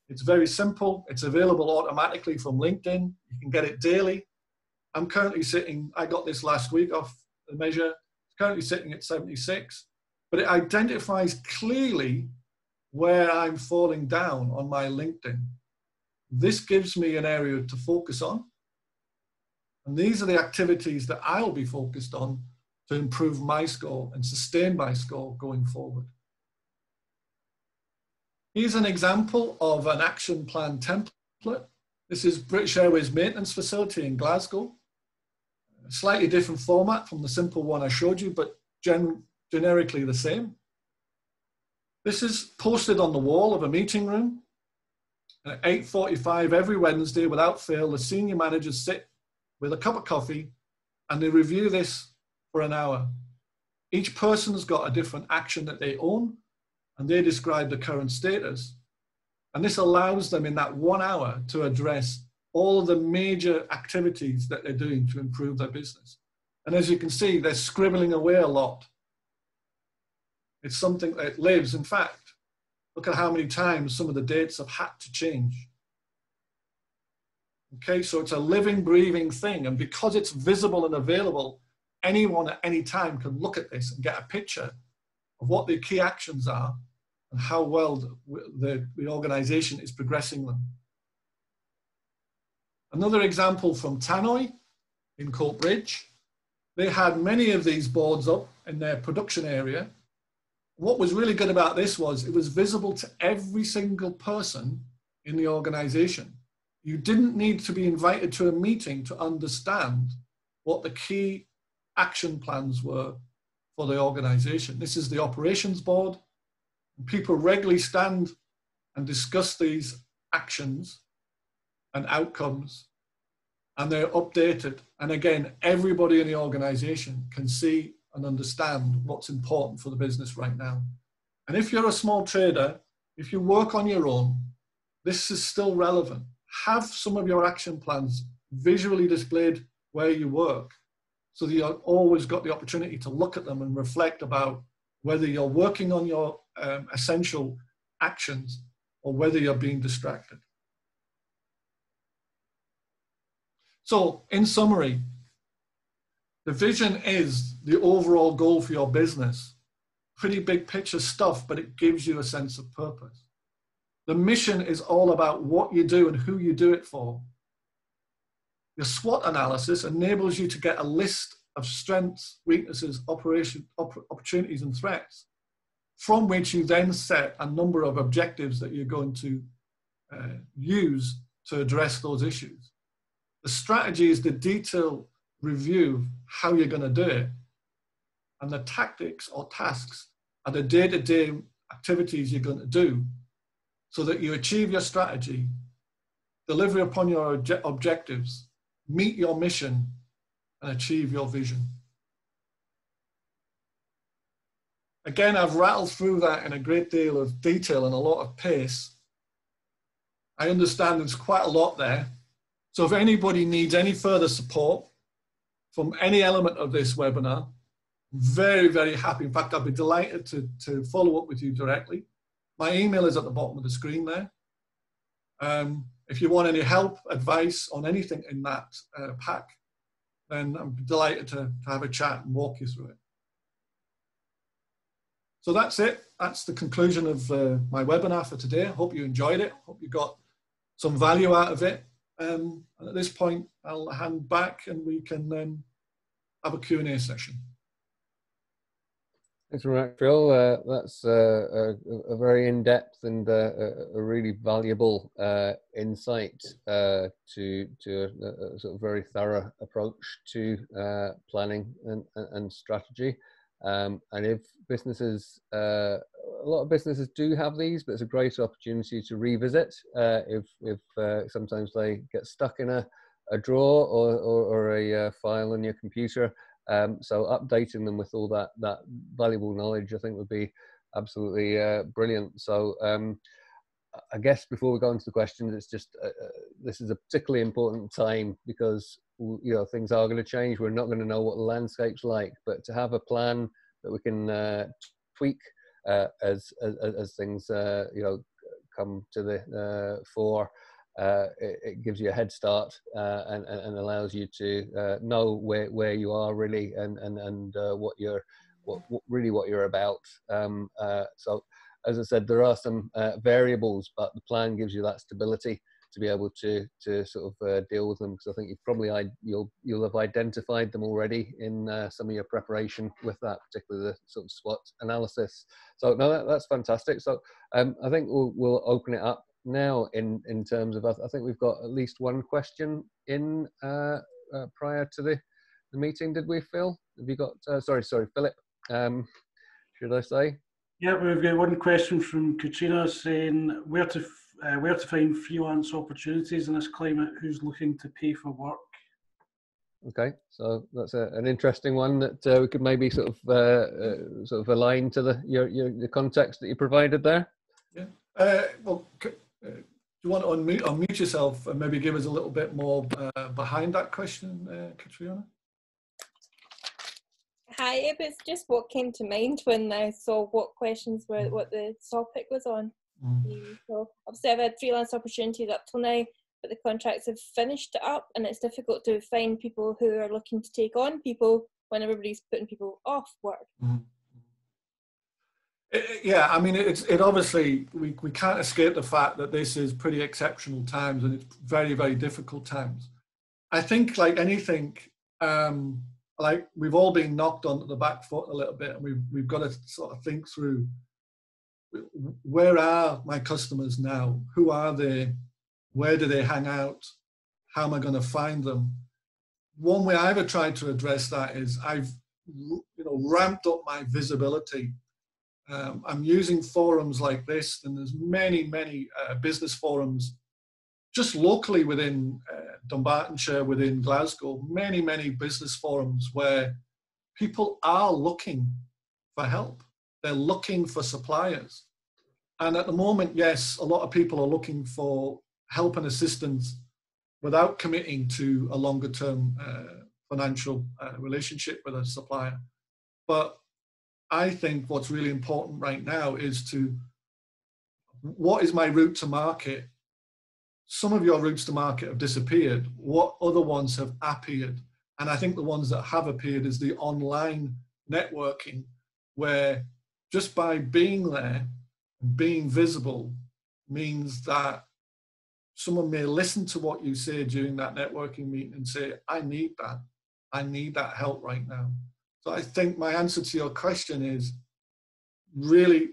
It's very simple. It's available automatically from LinkedIn. You can get it daily. I'm currently sitting, I got this last week off the measure, currently sitting at 76, but it identifies clearly where I'm falling down on my LinkedIn. This gives me an area to focus on. And these are the activities that I'll be focused on to improve my score and sustain my score going forward. Here's an example of an action plan template. This is British Airways maintenance facility in Glasgow. A slightly different format from the simple one I showed you, but generically the same. This is posted on the wall of a meeting room. At 8:45 every Wednesday, without fail, the senior managers sit with a cup of coffee and they review this for an hour. Each person's got a different action that they own and they describe the current status. And this allows them in that 1 hour to address all of the major activities that they're doing to improve their business. And as you can see, they're scribbling away a lot. It's something that lives. In fact, look at how many times some of the dates have had to change. Okay, so it's a living, breathing thing. And because it's visible and available, anyone at any time can look at this and get a picture of what the key actions are and how well the organization is progressing them. Another example from Tannoy in Coatbridge. They had many of these boards up in their production area. What was really good about this was it was visible to every single person in the organization. You didn't need to be invited to a meeting to understand what the key action plans were for the organization. This is the operations board. People regularly stand and discuss these actions and outcomes, and they're updated. And again, everybody in the organization can see and understand what's important for the business right now. And if you're a small trader, if you work on your own, this is still relevant. Have some of your action plans visually displayed where you work, so that you've always got the opportunity to look at them and reflect about whether you're working on your essential actions or whether you're being distracted. So in summary, the vision is the overall goal for your business. Pretty big picture stuff, but it gives you a sense of purpose. The mission is all about what you do and who you do it for. Your SWOT analysis enables you to get a list of strengths, weaknesses, opportunities, and threats, from which you then set a number of objectives that you're going to use to address those issues. The strategy is the detailed review of how you're going to do it, and the tactics or tasks are the day-to-day activities you're going to do so that you achieve your strategy, deliver upon your objectives, meet your mission, and achieve your vision. Again, I've rattled through that in a great deal of detail and a lot of pace. I understand there's quite a lot there. So if anybody needs any further support from any element of this webinar, I'm very, very happy. In fact, I'd be delighted to follow up with you directly. My email is at the bottom of the screen there. If you want any help, advice on anything in that pack, then I'm delighted to have a chat and walk you through it. So that's it. That's the conclusion of my webinar for today. I hope you enjoyed it. Hope you got some value out of it. And at this point, I'll hand back and we can have a Q&A session. Thanks very much, Phil. That's a very in-depth and a really valuable insight to a sort of very thorough approach to planning and strategy. And if businesses, a lot of businesses do have these, but it's a great opportunity to revisit if sometimes they get stuck in a drawer or a file on your computer. So updating them with all that valuable knowledge, I think, would be absolutely brilliant. So I guess before we go into the questions, it's just this is a particularly important time because things are going to change. We're not going to know what the landscape's like, but to have a plan that we can tweak as things come to the fore. It gives you a head start and allows you to know where you are really and what you're about. So as I said, there are some variables, but the plan gives you that stability to be able to sort of deal with them, because I think you'll have identified them already in some of your preparation with that particular sort of SWOT analysis. So no, that's fantastic. So I think we'll open it up now in terms of, I think we've got at least one question in prior to the meeting. Did we, Phil? Have you got sorry Philip, should I say? Yeah, we've got one question from Katrina saying where to find freelance opportunities in this climate, who's looking to pay for work. Okay, so that's an interesting one that we could maybe sort of align to the context that you provided there. Yeah. Well, do you want to unmute yourself and maybe give us a little bit more behind that question, Katrina? Hi, it was just what came to mind when I saw what the topic was on. So obviously I've had freelance opportunities up till now. but the contracts have finished it up, and it's difficult to find people who are looking to take on people when everybody's putting people off work. Mm-hmm. Yeah, I mean, it obviously, we can't escape the fact that this is pretty exceptional times, and it's very, very difficult times. I think, like anything, like we've all been knocked onto the back foot a little bit, and we've got to sort of think through, where are my customers now? Who are they? Where do they hang out? How am I going to find them? One way I've tried to address that is I've ramped up my visibility. I'm using forums like this, and there's many business forums just locally within Dunbartonshire, within Glasgow, many business forums where people are looking for help. They're looking for suppliers. And at the moment, yes, a lot of people are looking for help and assistance without committing to a longer term financial relationship with a supplier. But I think what's really important right now is what is my route to market? Some of your routes to market have disappeared. What other ones have appeared? And I think the ones that have appeared is the online networking, where just by being there, being visible, means that someone may listen to what you say during that networking meeting and say, I need that help right now. So I think my answer to your question is really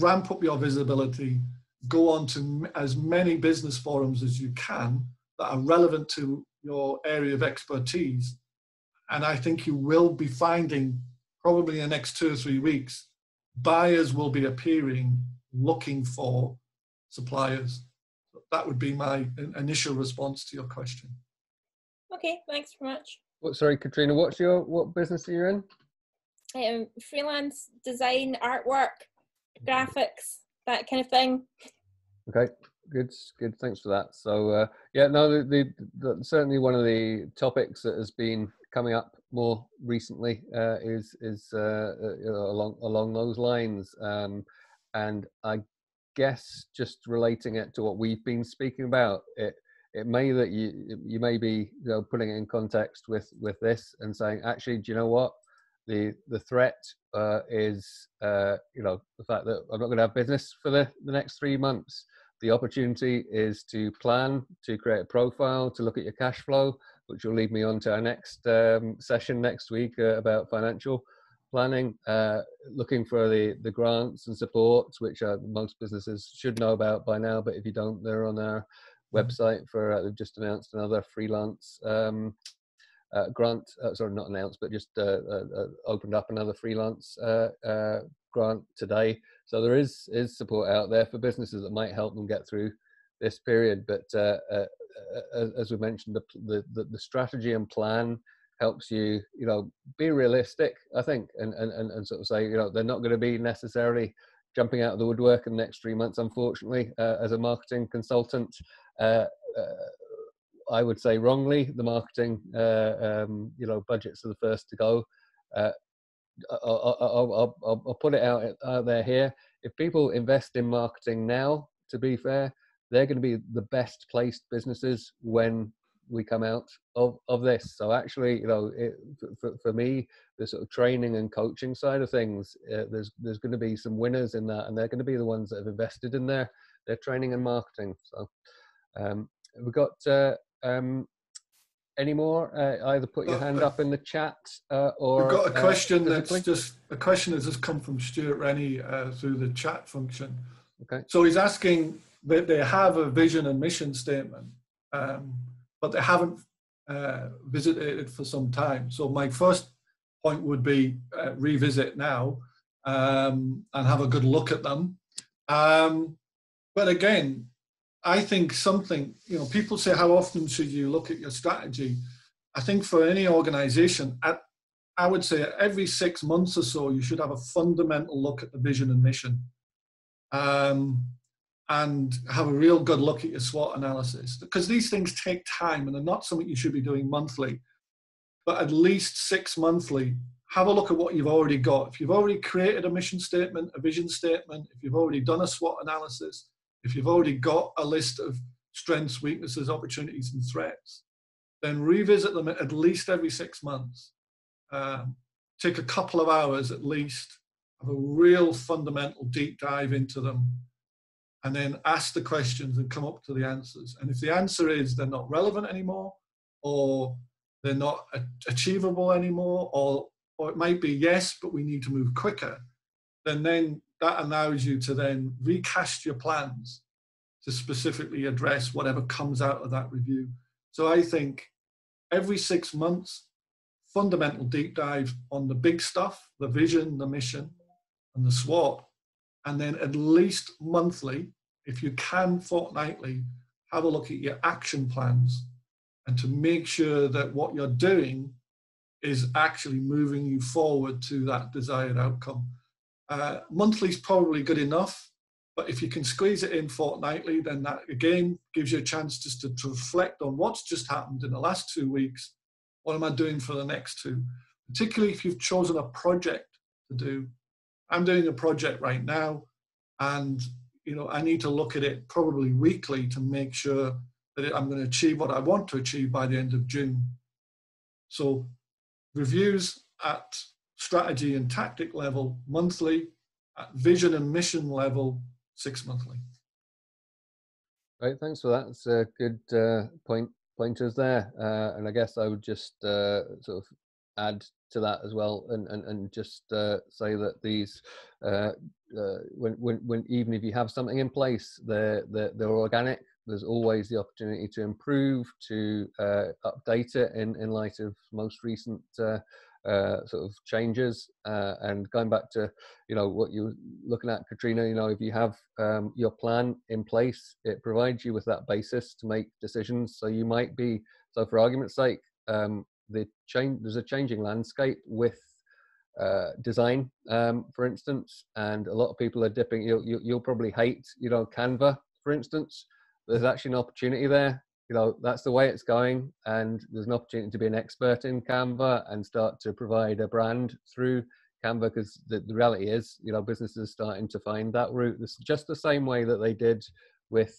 ramp up your visibility, go on to as many business forums as you can that are relevant to your area of expertise. And I think you will be finding, probably in the next 2 or 3 weeks, buyers will be appearing looking for suppliers. That would be my initial response to your question. Okay, thanks very much. Sorry, Katrina, what business are you in? Freelance design, artwork, graphics, that kind of thing. Okay, good. Thanks for that. So yeah, no, certainly one of the topics that has been coming up more recently is along those lines, and I guess just relating it to what we've been speaking about, it may that you may be putting it in context with this and saying, actually, do you know what, the threat is the fact that I'm not going to have business for the next 3 months. The opportunity is to plan, to create a profile, to look at your cash flow, which will lead me on to our next session next week about financial planning, looking for the grants and supports, which most businesses should know about by now, but if you don't, they're on our website. They've just announced another freelance grant, sorry, not announced, but just opened up another freelance grant today. So there is support out there for businesses that might help them get through this period. But as we mentioned, the strategy and plan helps you, be realistic, I think, and sort of say, they're not going to be necessarily jumping out of the woodwork in the next 3 months, unfortunately. As a marketing consultant, I would say wrongly, the marketing, budgets are the first to go. I'll put it out there here. If people invest in marketing now, to be fair, they're going to be the best placed businesses when we come out of this. So actually, for me, the sort of training and coaching side of things, there's going to be some winners in that, and they're going to be the ones that have invested in their training and marketing. So we've got any more? Either put your hand up in the chat or we've got a question physically. a question that's just come from Stuart Rennie through the chat function. Okay. So he's asking that they have a vision and mission statement, but they haven't visited it for some time. So my first point would be revisit now and have a good look at them. But again, I think something, people say, how often should you look at your strategy? I think for any organization, I would say every 6 months or so, you should have a fundamental look at the vision and mission. And have a real good look at your SWOT analysis, because these things take time and they're not something you should be doing monthly, but at least 6 monthly. Have a look at what you've already got. If you've already created a mission statement, a vision statement, if you've already done a SWOT analysis, if you've already got a list of strengths, weaknesses, opportunities, and threats. Then revisit them at least every 6 months. Take a couple of hours at least, have a real fundamental deep dive into them, and then ask the questions and come up to the answers. And if the answer is they're not relevant anymore, or they're not achievable anymore, or it might be yes, but we need to move quicker, then that allows you to then recast your plans to specifically address whatever comes out of that review. So I think every 6 months, fundamental deep dive on the big stuff, the vision, the mission, and the SWOT, and then at least monthly, if you can fortnightly, have a look at your action plans and to make sure that what you're doing is actually moving you forward to that desired outcome. Monthly is probably good enough, but if you can squeeze it in fortnightly, then that again gives you a chance just to reflect on what's just happened in the last 2 weeks. What am I doing for the next 2? Particularly if you've chosen a project to do. I'm doing a project right now, and I need to look at it probably weekly to make sure that I'm going to achieve what I want to achieve by the end of June. So reviews at strategy and tactic level monthly, at vision and mission level 6 monthly. Right, thanks for that. It's a good pointers there, and I guess I would just sort of add to that as well, and just say that these when even if you have something in place, they're organic. There's always the opportunity to improve, to update it in light of most recent sort of changes, and going back to what you're looking at, Katrina, if you have your plan in place, it provides you with that basis to make decisions. So you might be, so for argument's sake, there's a changing landscape with design, for instance, and a lot of people are dipping. You'll probably hate Canva, for instance. There's actually an opportunity there. That's the way it's going, and there's an opportunity to be an expert in Canva and start to provide a brand through Canva, because the reality is, businesses are starting to find that route. It's just the same way that they did with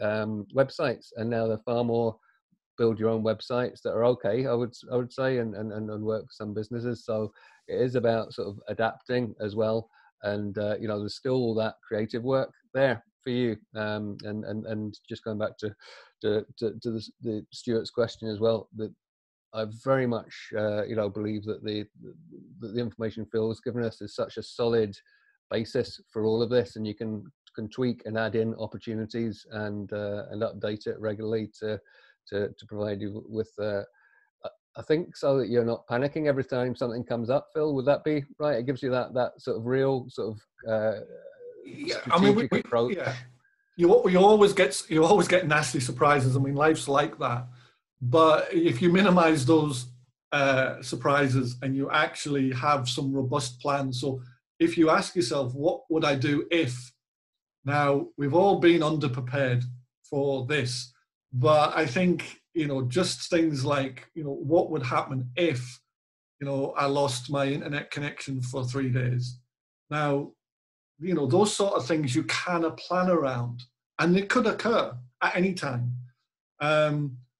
websites, and now they're far more build your own websites that are okay, I would say, and work with some businesses. So it is about sort of adapting as well, and there's still all that creative work there for you, and just going back to the Stuart's question as well, that I very much believe that the information Phil's given us is such a solid basis for all of this, and you can tweak and add in opportunities and update it regularly to provide you with I think, so that you're not panicking every time something comes up. Phil, would that be right? It gives you that sort of real sort of strategic approach. Yeah. You always get nasty surprises. I mean, life's like that. But if you minimize those surprises and you actually have some robust plans, so if you ask yourself, what would I do if? Now, we've all been underprepared for this, but I think, just things like, what would happen if, I lost my internet connection for 3 days? Now, those sort of things you can plan around, and it could occur at any time.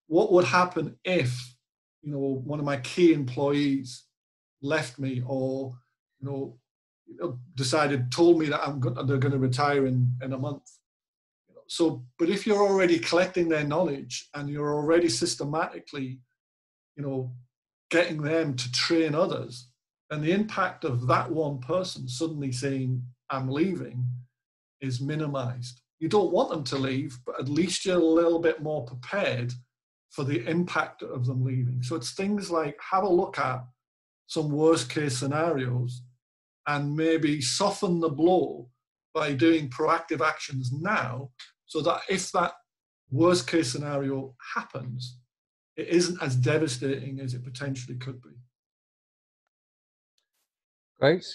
What would happen if, one of my key employees left me, or, told me that they're going to retire in a month? So, but if you're already collecting their knowledge and you're already systematically, getting them to train others, then the impact of that one person suddenly saying, I'm leaving, is minimized. You don't want them to leave, but at least you're a little bit more prepared for the impact of them leaving. So it's things like, have a look at some worst case scenarios and maybe soften the blow by doing proactive actions now, so that if that worst case scenario happens, it isn't as devastating as it potentially could be. Great,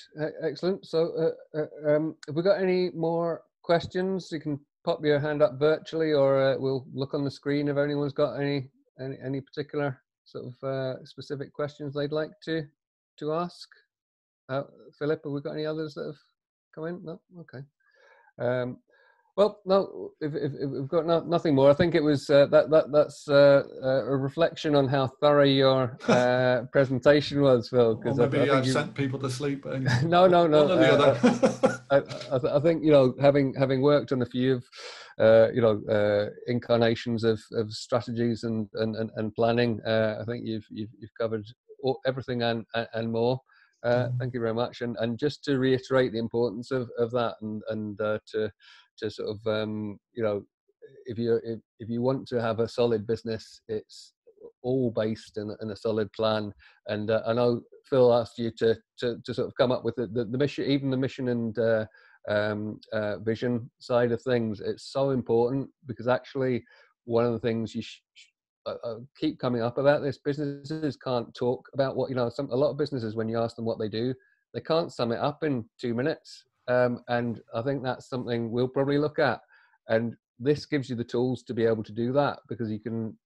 excellent. So have we got any more questions? You can pop your hand up virtually, or we'll look on the screen if anyone's got any particular sort of specific questions they'd like to ask. Philip, have we got any others that have come in? No? Okay. Well, no, if we've got nothing more, I think it was that's a reflection on how thorough your presentation was, Phil. Because maybe I've sent people to sleep. No. One or the other. I think, you know, having worked on a few of incarnations of strategies and planning, I think you've covered everything and more. Thank you very much. And just to reiterate the importance of that, and to sort of if you want to have a solid business, it's all based in a solid plan. And I know Phil asked you to sort of come up with the mission, even the mission and vision side of things. It's so important, because actually one of the things you keep coming up about this, businesses can't talk about what, a lot of businesses, when you ask them what they do, they can't sum it up in 2 minutes. And I think that's something we'll probably look at. And this gives you the tools to be able to do that, because you can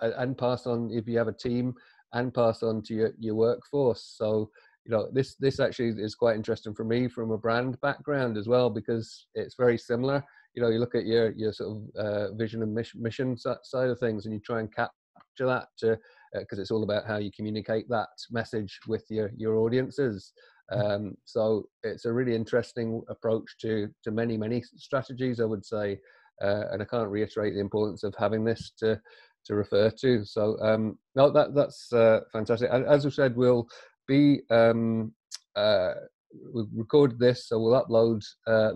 and pass on, if you have a team, and pass on to your workforce. So, this actually is quite interesting for me from a brand background as well, because it's very similar. You look at your sort of vision and mission side of things, and you try and capture that because it's all about how you communicate that message with your audiences. So it's a really interesting approach to many strategies, I would say, and I can't reiterate the importance of having this to refer to. So no, that's fantastic. As we said, we'll be we've recorded this, so we'll upload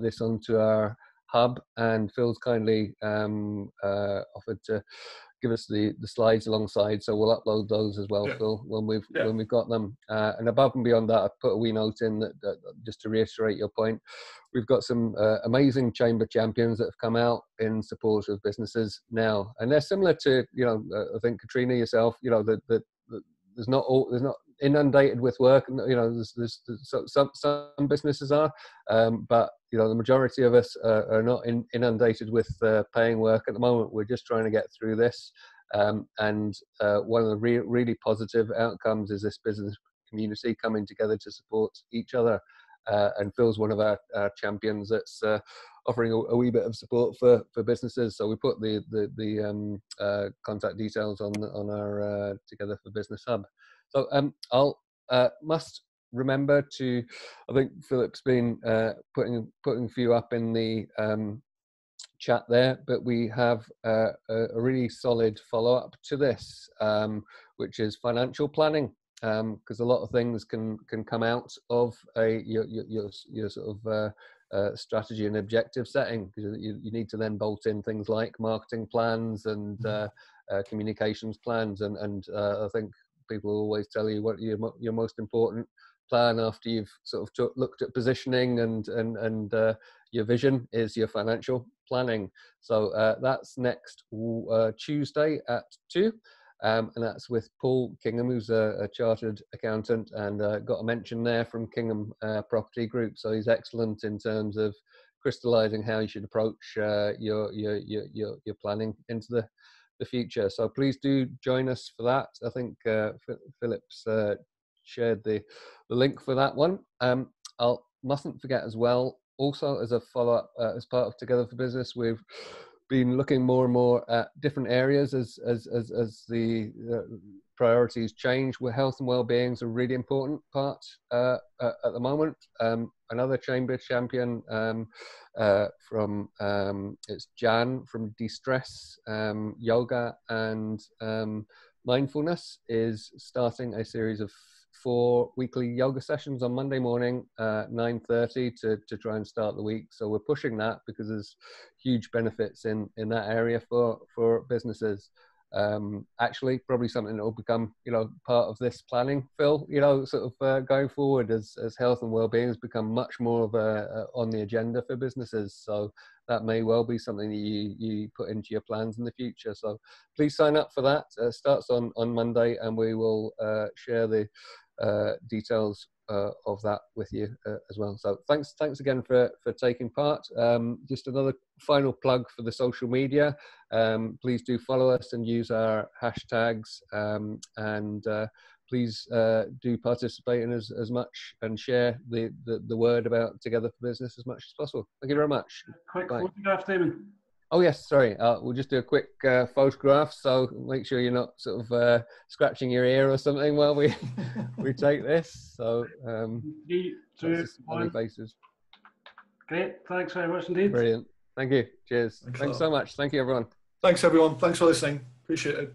this onto our hub, and Phil's kindly offered to give us the slides alongside, so we'll upload those as well, Phil, when we've got them. And above and beyond that, I've put a wee note in that just to reiterate your point, we've got some amazing chamber champions that have come out in support of businesses now, and they're similar to I think Katrina, yourself, that there's not inundated with work, and there's some businesses are, but the majority of us are not inundated with paying work at the moment. We're just trying to get through this, and one of the really positive outcomes is this business community coming together to support each other, and Phil's one of our champions that's offering a wee bit of support for businesses. So we put the contact details on our Together for Business hub. So I'll must remember to, I think Philip's been putting a few up in the chat there, but we have a really solid follow-up to this, which is financial planning, because a lot of things can come out of your sort of strategy and objective setting, because you need to then bolt in things like marketing plans and communications plans, and I think people always tell you what your most important plan after you've sort of looked at positioning and your vision is your financial planning. So that's next Tuesday at 2, and that's with Paul Kingham, who's a chartered accountant, and got a mention there from Kingham Property Group. So he's excellent in terms of crystallizing how you should approach your planning into the future. So please do join us for that. I think Philip's shared the link for that one. I'll mustn't forget as well, also as a follow-up, as part of Together for Business, we've been looking more and more at different areas as the priorities change, where health and well-being is a really important part at the moment. Another chamber champion from it's Jan from De-Stress Yoga and Mindfulness is starting a series of 4 weekly yoga sessions on Monday morning, 9:30 to try and start the week. So we're pushing that because there's huge benefits in that area for businesses. Actually, probably something that will become, part of this planning, Phil, sort of going forward as health and well-being has become much more of on the agenda for businesses. So that may well be something that you put into your plans in the future. So please sign up for that. Starts on Monday, and we will share the details of that with you as well. So thanks again for taking part. Just another final plug for the social media. Please do follow us and use our hashtags, and please do participate in as much and share the word about Together for Business as much as possible. Thank you very much. Quick Bye. photograph, Damon. Oh yes, sorry. We'll just do a quick photograph. So make sure you're not sort of scratching your ear or something while we take this. So 3, 2, 1. faces. Great. Thanks very much indeed. Brilliant. Thank you. Cheers. Thanks so much. Thank you, everyone. Thanks, everyone. Thanks for listening. Appreciate it.